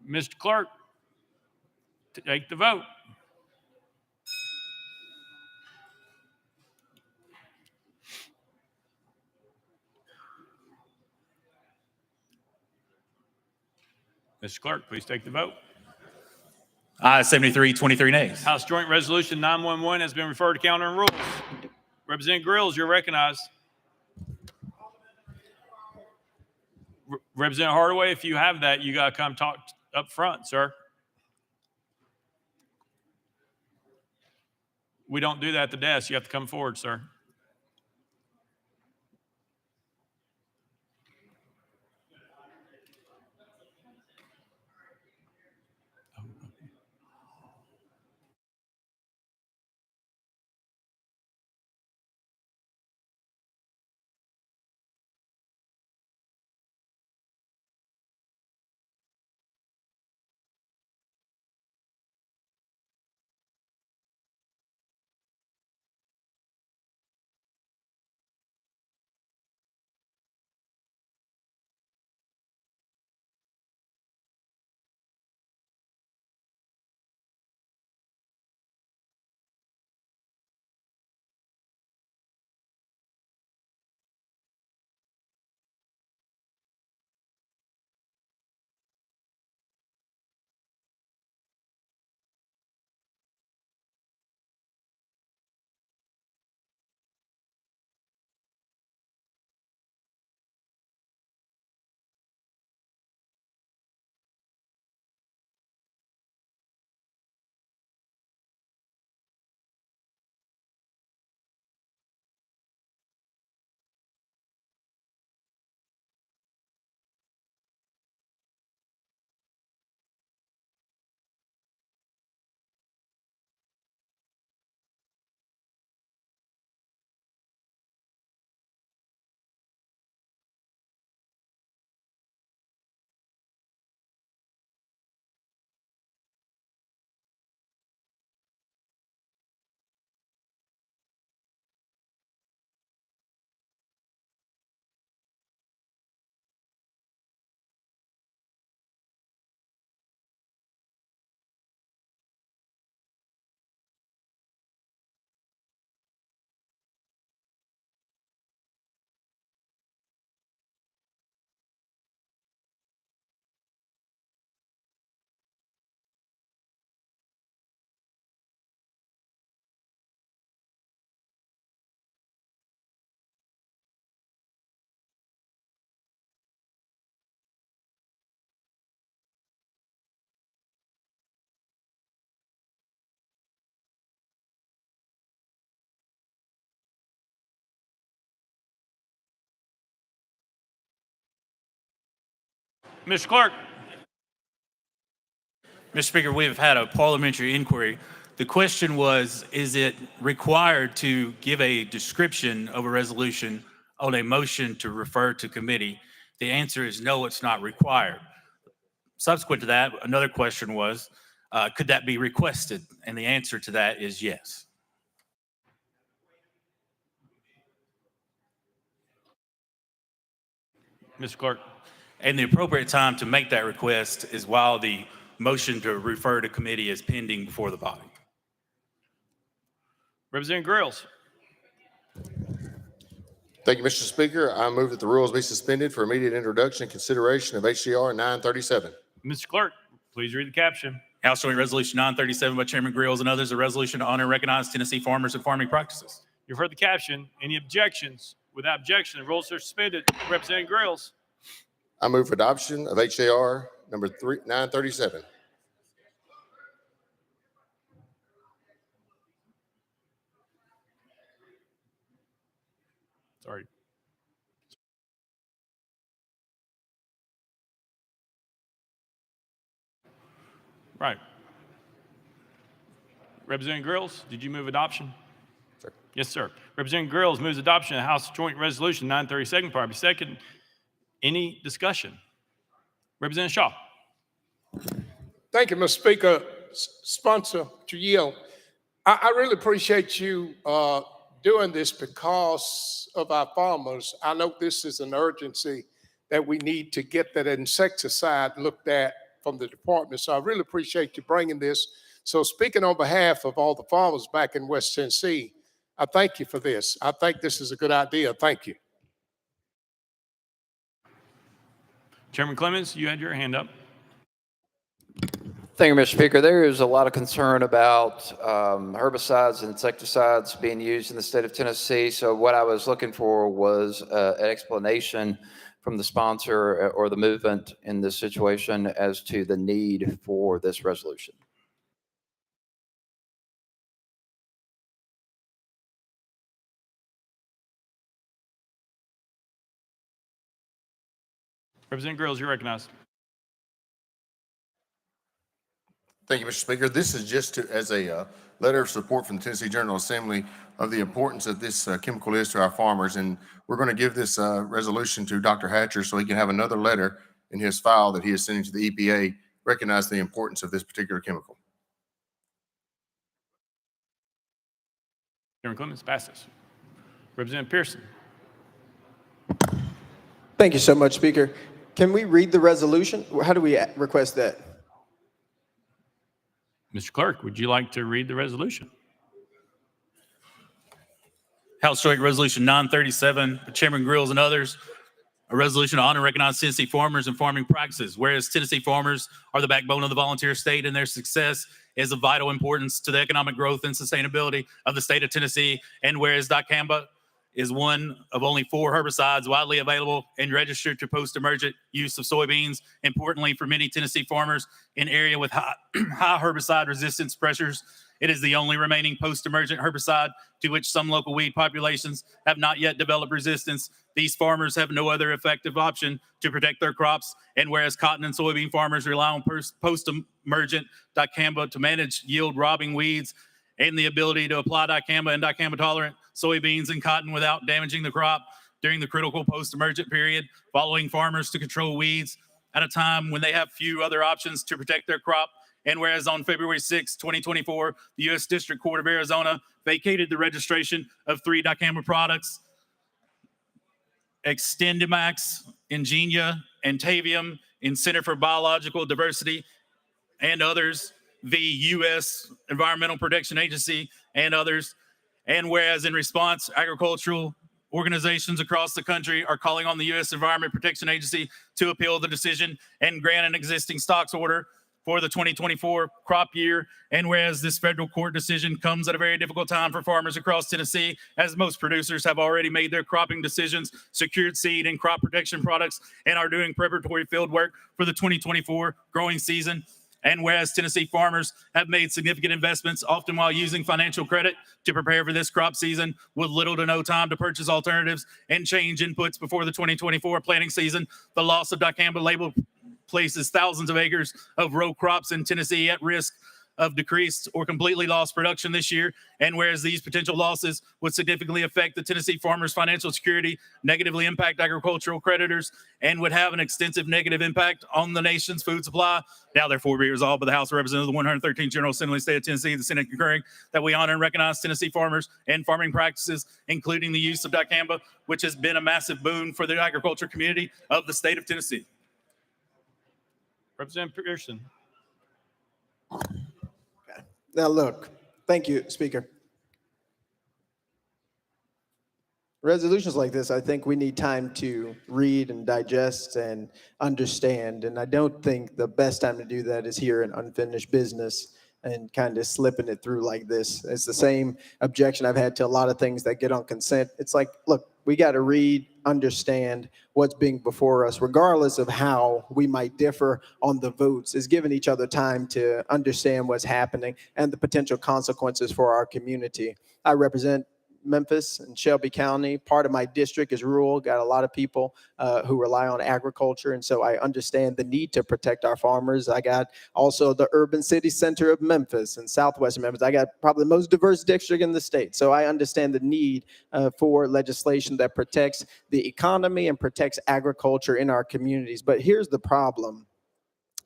Mr. Clerk, take the vote. Mr. Clerk, please take the vote. Ayes 73, 23 nays. House Joint Resolution 911 has been referred to calendar and rules. Representative Grills, you're recognized. Representative Hardaway, if you have that, you got to come talk up front, sir. We don't do that at the desk. You have to come forward, sir. Mr. Clerk. Mr. Speaker, we have had a parliamentary inquiry. The question was, is it required to give a description of a resolution on a motion to refer to committee? The answer is no, it's not required. Subsequent to that, another question was, could that be requested? And the answer to that is yes. Mr. Clerk. And the appropriate time to make that request is while the motion to refer to committee is pending before the body. Representative Grills. Thank you, Mr. Speaker. I move that the rules be suspended for immediate introduction and consideration of HCR 937. Mr. Clerk, please read the caption. House Joint Resolution 937 by Chairman Grills and others, a resolution to honor and recognize Tennessee farmers and farming practices. You've heard the caption. Any objections? Without objection, the rules are suspended. Representative Grills. I move for adoption of HCR number 937. Sorry. Right. Representative Grills, did you move adoption? Sir. Yes, sir. Representative Grills moves adoption of House Joint Resolution 937, probably second. Any discussion? Representative Shaw. Thank you, Mr. Speaker. Sponsor Trujillo, I really appreciate you doing this because of our farmers. I know this is an urgency that we need to get that insecticide looked at from the department. So I really appreciate you bringing this. So speaking on behalf of all the farmers back in West Tennessee, I thank you for this. I think this is a good idea. Thank you. Chairman Clemens, you had your hand up. Thank you, Mr. Speaker. There is a lot of concern about herbicides and insecticides being used in the state of Tennessee. So what I was looking for was an explanation from the sponsor or the movement in this situation as to the need for this resolution. Representative Grills, you're recognized. Thank you, Mr. Speaker. This is just as a letter of support from the Tennessee General Assembly of the importance that this chemical is to our farmers. And we're going to give this resolution to Dr. Hatcher so he can have another letter in his file that he is sending to the EPA, recognize the importance of this particular chemical. Chairman Clemens, passes. Representative Pearson. Thank you so much, Speaker. Can we read the resolution? How do we request that? Mr. Clerk, would you like to read the resolution? House Joint Resolution 937, by Chairman Grills and others, a resolution to honor and recognize Tennessee farmers and farming practices. Whereas Tennessee farmers are the backbone of the volunteer state and their success is of vital importance to the economic growth and sustainability of the state of Tennessee. And whereas dicamba is one of only 4 herbicides widely available and registered to post-emergent use of soybeans. Importantly, for many Tennessee farmers in area with high herbicide resistance pressures, it is the only remaining post-emergent herbicide to which some local weed populations have not yet developed resistance. These farmers have no other effective option to protect their crops. And whereas cotton and soybean farmers rely on post-emergent dicamba to manage yield-robbing weeds and the ability to apply dicamba and dicamba-tolerant soybeans and cotton without damaging the crop during the critical post-emergent period, following farmers to control weeds at a time when they have few other options to protect their crop. And whereas on February 6, 2024, the U.S. District Court of Arizona vacated the registration of 3 dicamba products, Extendimax, Ingenia, and Tavium in Center for Biological Diversity and others, the U.S. Environmental Protection Agency and others. And whereas in response, agricultural organizations across the country are calling on the U.S. Environment Protection Agency to appeal the decision and grant an existing stocks order for the 2024 crop year. And whereas this federal court decision comes at a very difficult time for farmers across Tennessee, as most producers have already made their cropping decisions, secured seed and crop protection products, and are doing preparatory field work for the 2024 growing season. And whereas Tennessee farmers have made significant investments, often while using financial credit to prepare for this crop season with little to no time to purchase alternatives and change inputs before the 2024 planting season, the loss of dicamba label places thousands of acres of row crops in Tennessee at risk of decreased or completely lost production this year. And whereas these potential losses would significantly affect the Tennessee farmers' financial security, negatively impact agricultural creditors, and would have an extensive negative impact on the nation's food supply, now therefore be resolved by the House of Representatives of the 113th General Assembly of the State of Tennessee, the Senate concurring, that we honor and recognize Tennessee farmers and farming practices, including the use of dicamba, which has been a massive boon for the agriculture community of the state of Tennessee. Representative Pearson. Now, look, thank you, Speaker. Resolutions like this, I think we need time to read and digest and understand. And I don't think the best time to do that is here in unfinished business and kind of slipping it through like this. It's the same objection I've had to a lot of things that get on consent. It's like, look, we got to read, understand what's being before us, regardless of how we might differ on the votes, is giving each other time to understand what's happening and the potential consequences for our community. I represent Memphis and Shelby County. Part of my district is rural, got a lot of people who rely on agriculture. And so I understand the need to protect our farmers. I got also the urban city center of Memphis and southwestern Memphis. I got probably the most diverse district in the state. So I understand the need for legislation that protects the economy and protects agriculture in our communities. But here's the problem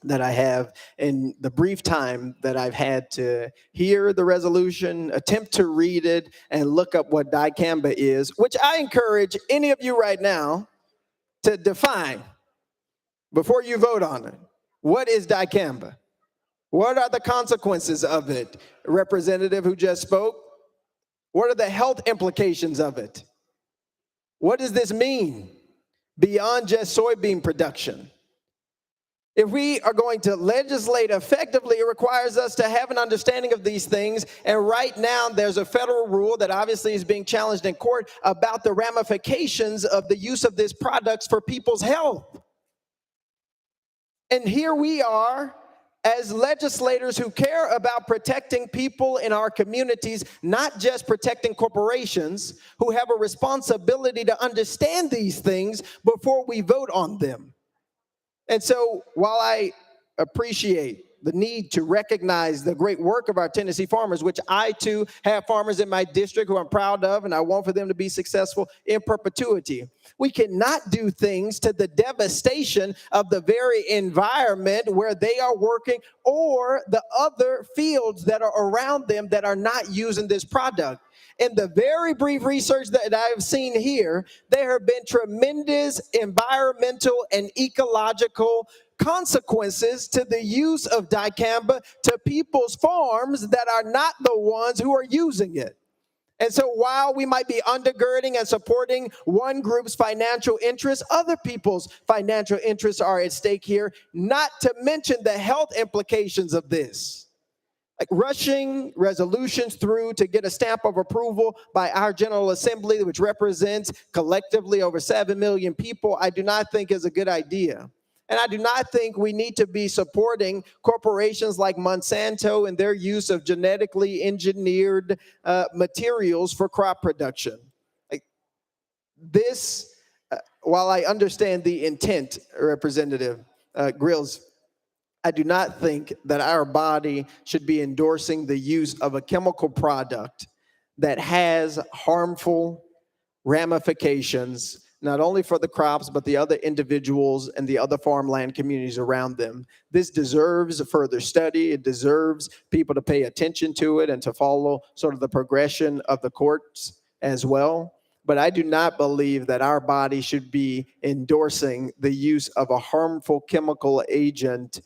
that I have in the brief time that I've had to hear the resolution, attempt to read it, and look up what dicamba is, which I encourage any of you right now to define before you vote on it. What is dicamba? What are the consequences of it? Representative who just spoke, what are the health implications of it? What does this mean beyond just soybean production? If we are going to legislate effectively, it requires us to have an understanding of these things. And right now, there's a federal rule that obviously is being challenged in court about the ramifications of the use of these products for people's health. And here we are as legislators who care about protecting people in our communities, not just protecting corporations, who have a responsibility to understand these things before we vote on them. And so while I appreciate the need to recognize the great work of our Tennessee farmers, which I too have farmers in my district who I'm proud of, and I want for them to be successful in perpetuity, we cannot do things to the devastation of the very environment where they are working or the other fields that are around them that are not using this product. In the very brief research that I've seen here, there have been tremendous environmental and ecological consequences to the use of dicamba to people's farms that are not the ones who are using it. And so while we might be undergirding and supporting one group's financial interests, other people's financial interests are at stake here, not to mention the health implications of this. Like rushing resolutions through to get a stamp of approval by our General Assembly, which represents collectively over 7 million people, I do not think is a good idea. And I do not think we need to be supporting corporations like Monsanto and their use of genetically engineered materials for crop production. Like this, while I understand the intent, Representative Grills, I do not think that our body should be endorsing the use of a chemical product that has harmful ramifications, not only for the crops, but the other individuals and the other farmland communities around them. This deserves further study. It deserves people to pay attention to it and to follow sort of the progression of the courts as well. But I do not believe that our body should be endorsing the use of a harmful chemical agent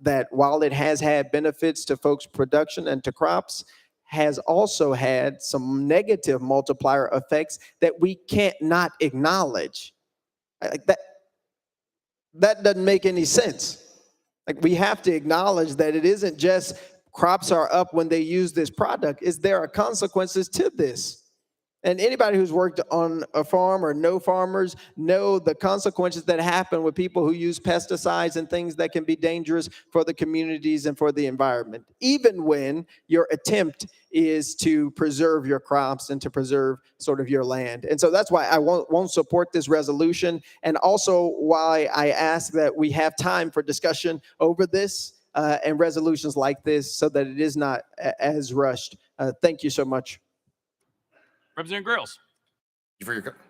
that, while it has had benefits to folks' production and to crops, has also had some negative multiplier effects that we can't not acknowledge. Like that doesn't make any sense. Like, we have to acknowledge that it isn't just crops are up when they use this product. There are consequences to this. And anybody who's worked on a farm or know farmers know the consequences that happen with people who use pesticides and things that can be dangerous for the communities and for the environment, even when your attempt is to preserve your crops and to preserve sort of your land. And so that's why I won't support this resolution, and also why I ask that we have time for discussion over this and resolutions like this so that it is not as rushed. Thank you so much. Representative Grills.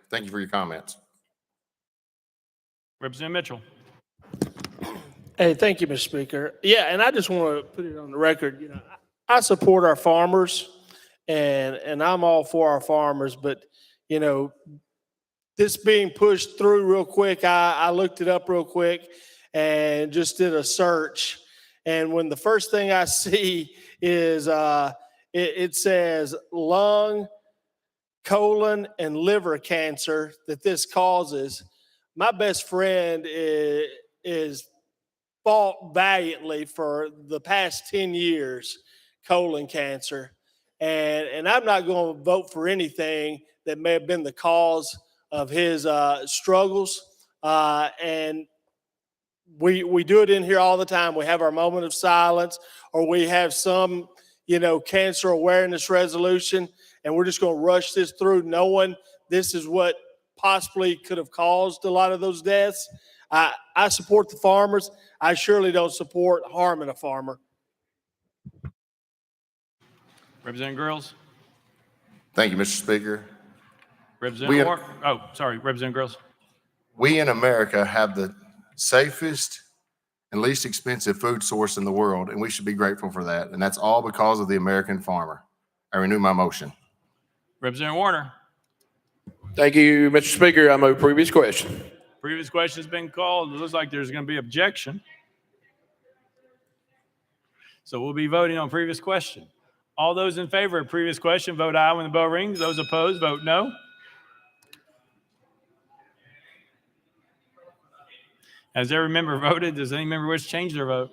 Thank you for your comments. Representative Mitchell. Hey, thank you, Mr. Speaker. Yeah, and I just want to put it on the record. I support our farmers, and I'm all for our farmers. But this being pushed through real quick, I looked it up real quick and just did a search. And when the first thing I see is it says lung, colon, and liver cancer that this causes. My best friend is fought valiantly for the past 10 years, colon cancer. And I'm not going to vote for anything that may have been the cause of his struggles. And we do it in here all the time. We have our moment of silence, or we have some, cancer awareness resolution, and we're just going to rush this through knowing this is what possibly could have caused a lot of those deaths. I support the farmers. I surely don't support harming a farmer. Representative Grills. Thank you, Mr. Speaker. Representative Representative Grills. We in America have the safest and least expensive food source in the world, and we should be grateful for that. And that's all because of the American farmer. I renew my motion. Representative Warner. Thank you, Mr. Speaker. I move previous question. Previous question has been called. It looks like there's going to be objection. So we'll be voting on previous question. All those in favor of previous question, vote aye when the bell rings. Those opposed, vote no. Has every member voted? Does any member wish to change their vote?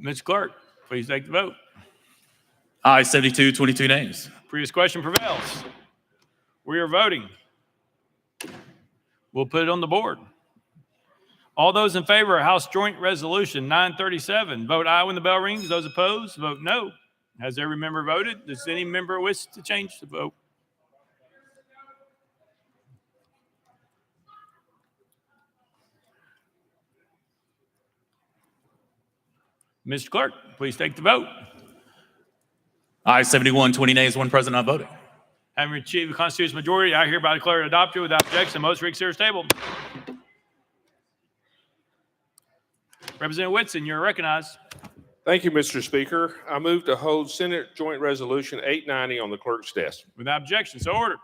Mr. Clerk, please take the vote. Aye, 72, 22 nays. Previous question prevails. We are voting. We'll put it on the board. All those in favor of House Joint Resolution 937, vote aye when the bell rings. Those opposed, vote no. Has every member voted? Does any member wish to change the vote? Mr. Clerk, please take the vote. Aye, 71, 20 nays, one present not voting. Having achieved the constitutional majority, I hereby declare it adopted without objection. The motion reconsidered is tabled. Representative Whitson, you're recognized. Thank you, Mr. Speaker. I move to hold Senate Joint Resolution 890 on the clerk's desk. Without objection, so ordered.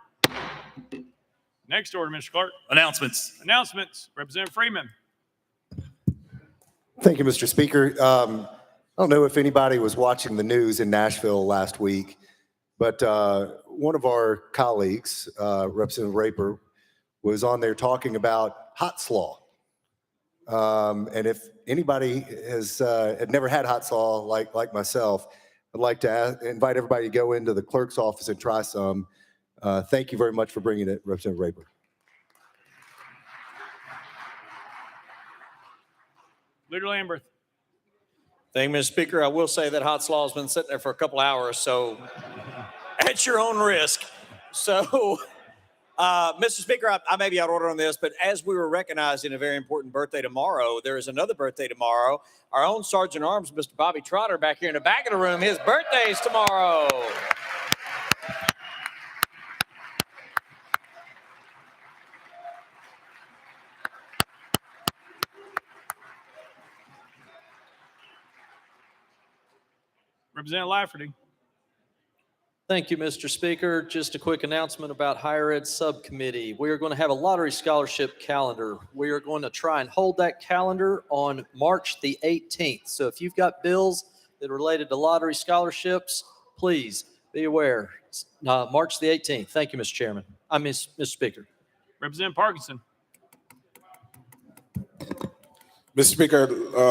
Next order, Mr. Clerk. Announcements. Announcements. Representative Freeman. Thank you, Mr. Speaker. I don't know if anybody was watching the news in Nashville last week, but one of our colleagues, Representative Raper, was on there talking about hot slaw. And if anybody had never had hot slaw like myself, I'd like to invite everybody to go into the clerk's office and try some. Thank you very much for bringing it, Representative Raper. Leader Lamberth. Thank you, Mr. Speaker. I will say that hot slaw has been sitting there for a couple hours, so at your own risk. So, Mr. Speaker, I may be out of order on this, but as we were recognizing a very important birthday tomorrow, there is another birthday tomorrow. Our own Sergeant at Arms, Mr. Bobby Trotter, back here in the back of the room. His birthday is tomorrow. Representative Lafferty. Thank you, Mr. Speaker. Just a quick announcement about Higher Ed Subcommittee. We are going to have a lottery scholarship calendar. We are going to try and hold that calendar on March the 18th. So if you've got bills that are related to lottery scholarships, please be aware. March the 18th. Thank you, Mr. Chairman. Mr. Speaker. Representative Parkinson. Mr. Speaker,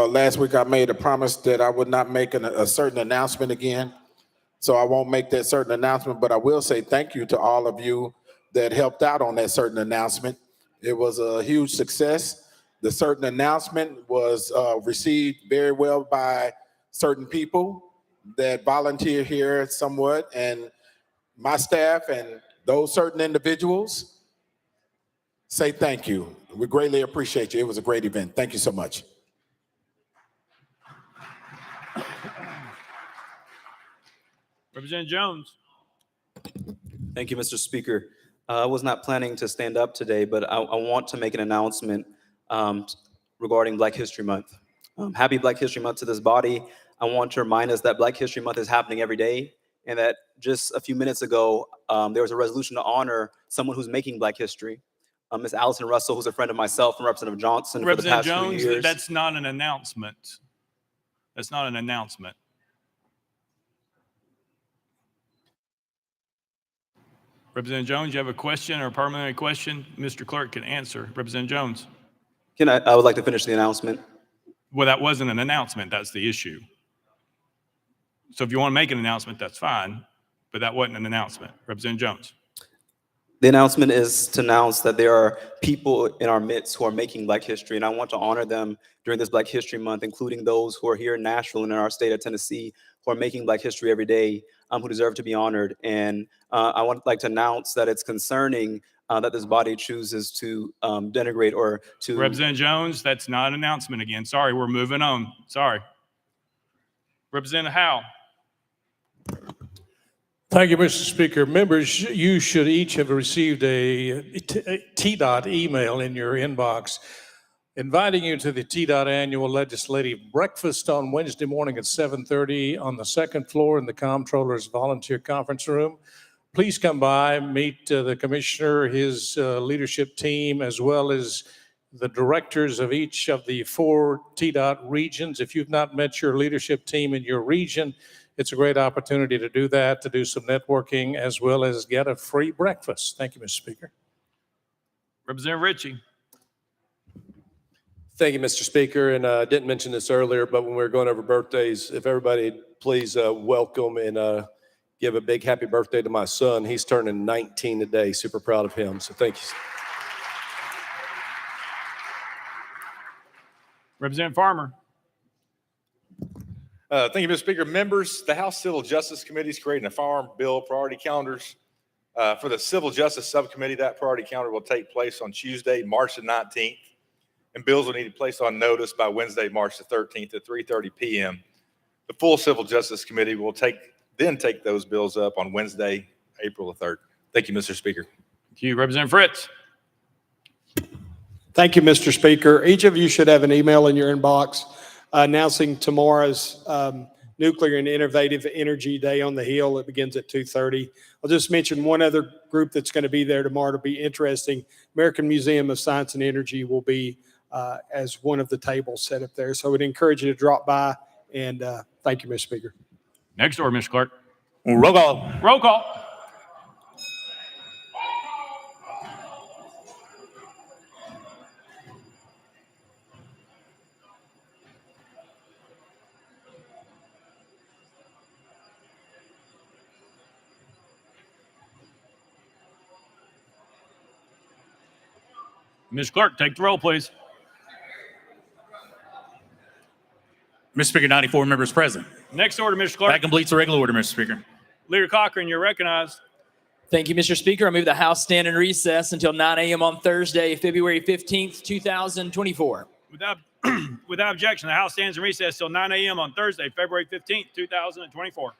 last week I made a promise that I would not make a certain announcement again. So I won't make that certain announcement, but I will say thank you to all of you that helped out on that certain announcement. It was a huge success. The certain announcement was received very well by certain people that volunteer here somewhat, and my staff and those certain individuals say thank you. We greatly appreciate you. It was a great event. Thank you so much. Representative Jones. Thank you, Mr. Speaker. I was not planning to stand up today, but I want to make an announcement regarding Black History Month. Happy Black History Month to this body. I want to remind us that Black History Month is happening every day, and that just a few minutes ago, there was a resolution to honor someone who's making Black history. Ms. Allison Russell, who's a friend of myself and Representative Johnson for the Representative past few Jones, years. that's not an announcement. That's not an announcement. Representative Jones, you have a question or a parliamentary question? Mr. Clerk can answer. Representative Jones. I would like to finish the announcement. Well, that wasn't an announcement. That's the issue. So if you want to make an announcement, that's fine, but that wasn't an announcement. Representative Jones. The announcement is to announce that there are people in our midst who are making Black history, and I want to honor them during this Black History Month, including those who are here in Nashville and in our state of Tennessee who are making Black history every day, who deserve to be honored. And I would like to announce that it's concerning that this body chooses to denigrate or to— Representative Jones, that's not an announcement again. Sorry, we're moving on. Sorry. Representative Howe. Thank you, Mr. Speaker. Members, you should each have received a TDOT email in your inbox inviting you to the TDOT Annual Legislative Breakfast on Wednesday morning at 7:30 on the second floor in the Comptroller's Volunteer Conference Room. Please come by, meet the commissioner, his leadership team, as well as the directors of each of the 4 TDOT regions. If you've not met your leadership team in your region, it's a great opportunity to do that, to do some networking, as well as get a free breakfast. Thank you, Mr. Speaker. Representative Ritchie. Thank you, Mr. Speaker. And I didn't mention this earlier, but when we were going over birthdays, if everybody please welcome and give a big happy birthday to my son. He's turning 19 today. Super proud of him. So thank you. Representative Farmer. Thank you, Mr. Speaker. Members, the House Civil Justice Committee is creating a Farm Bill priority calendars. For the Civil Justice Subcommittee, that priority calendar will take place on Tuesday, March the 19th, and bills will need to be placed on notice by Wednesday, March the 13th at 3:30 p.m. The full Civil Justice Committee will then take those bills up on Wednesday, April the 3rd. Thank you, Mr. Speaker. Thank you. Representative Fritz. Thank you, Mr. Speaker. Each of you should have an email in your inbox announcing tomorrow's Nuclear and Innovative Energy Day on the Hill. It begins at 2:30. I'll just mention one other group that's going to be there tomorrow to be interesting. American Museum of Science and Energy will be as one of the tables set up there. So I would encourage you to drop by, and thank you, Mr. Speaker. Next door, Mr. Clerk. Roll call. Roll call. Ms. Clerk, take the roll, please. Mr. Speaker, 94 members present. Next order, Mr. Clerk. That completes the regular order, Mr. Speaker. Leader Cochran, you're recognized. Thank you, Mr. Speaker. I move the House stand in recess until 9 a.m. on Thursday, February 15th, 2024. Without objection, the House stands in recess till 9 a.m. on Thursday, February 15th, 2024.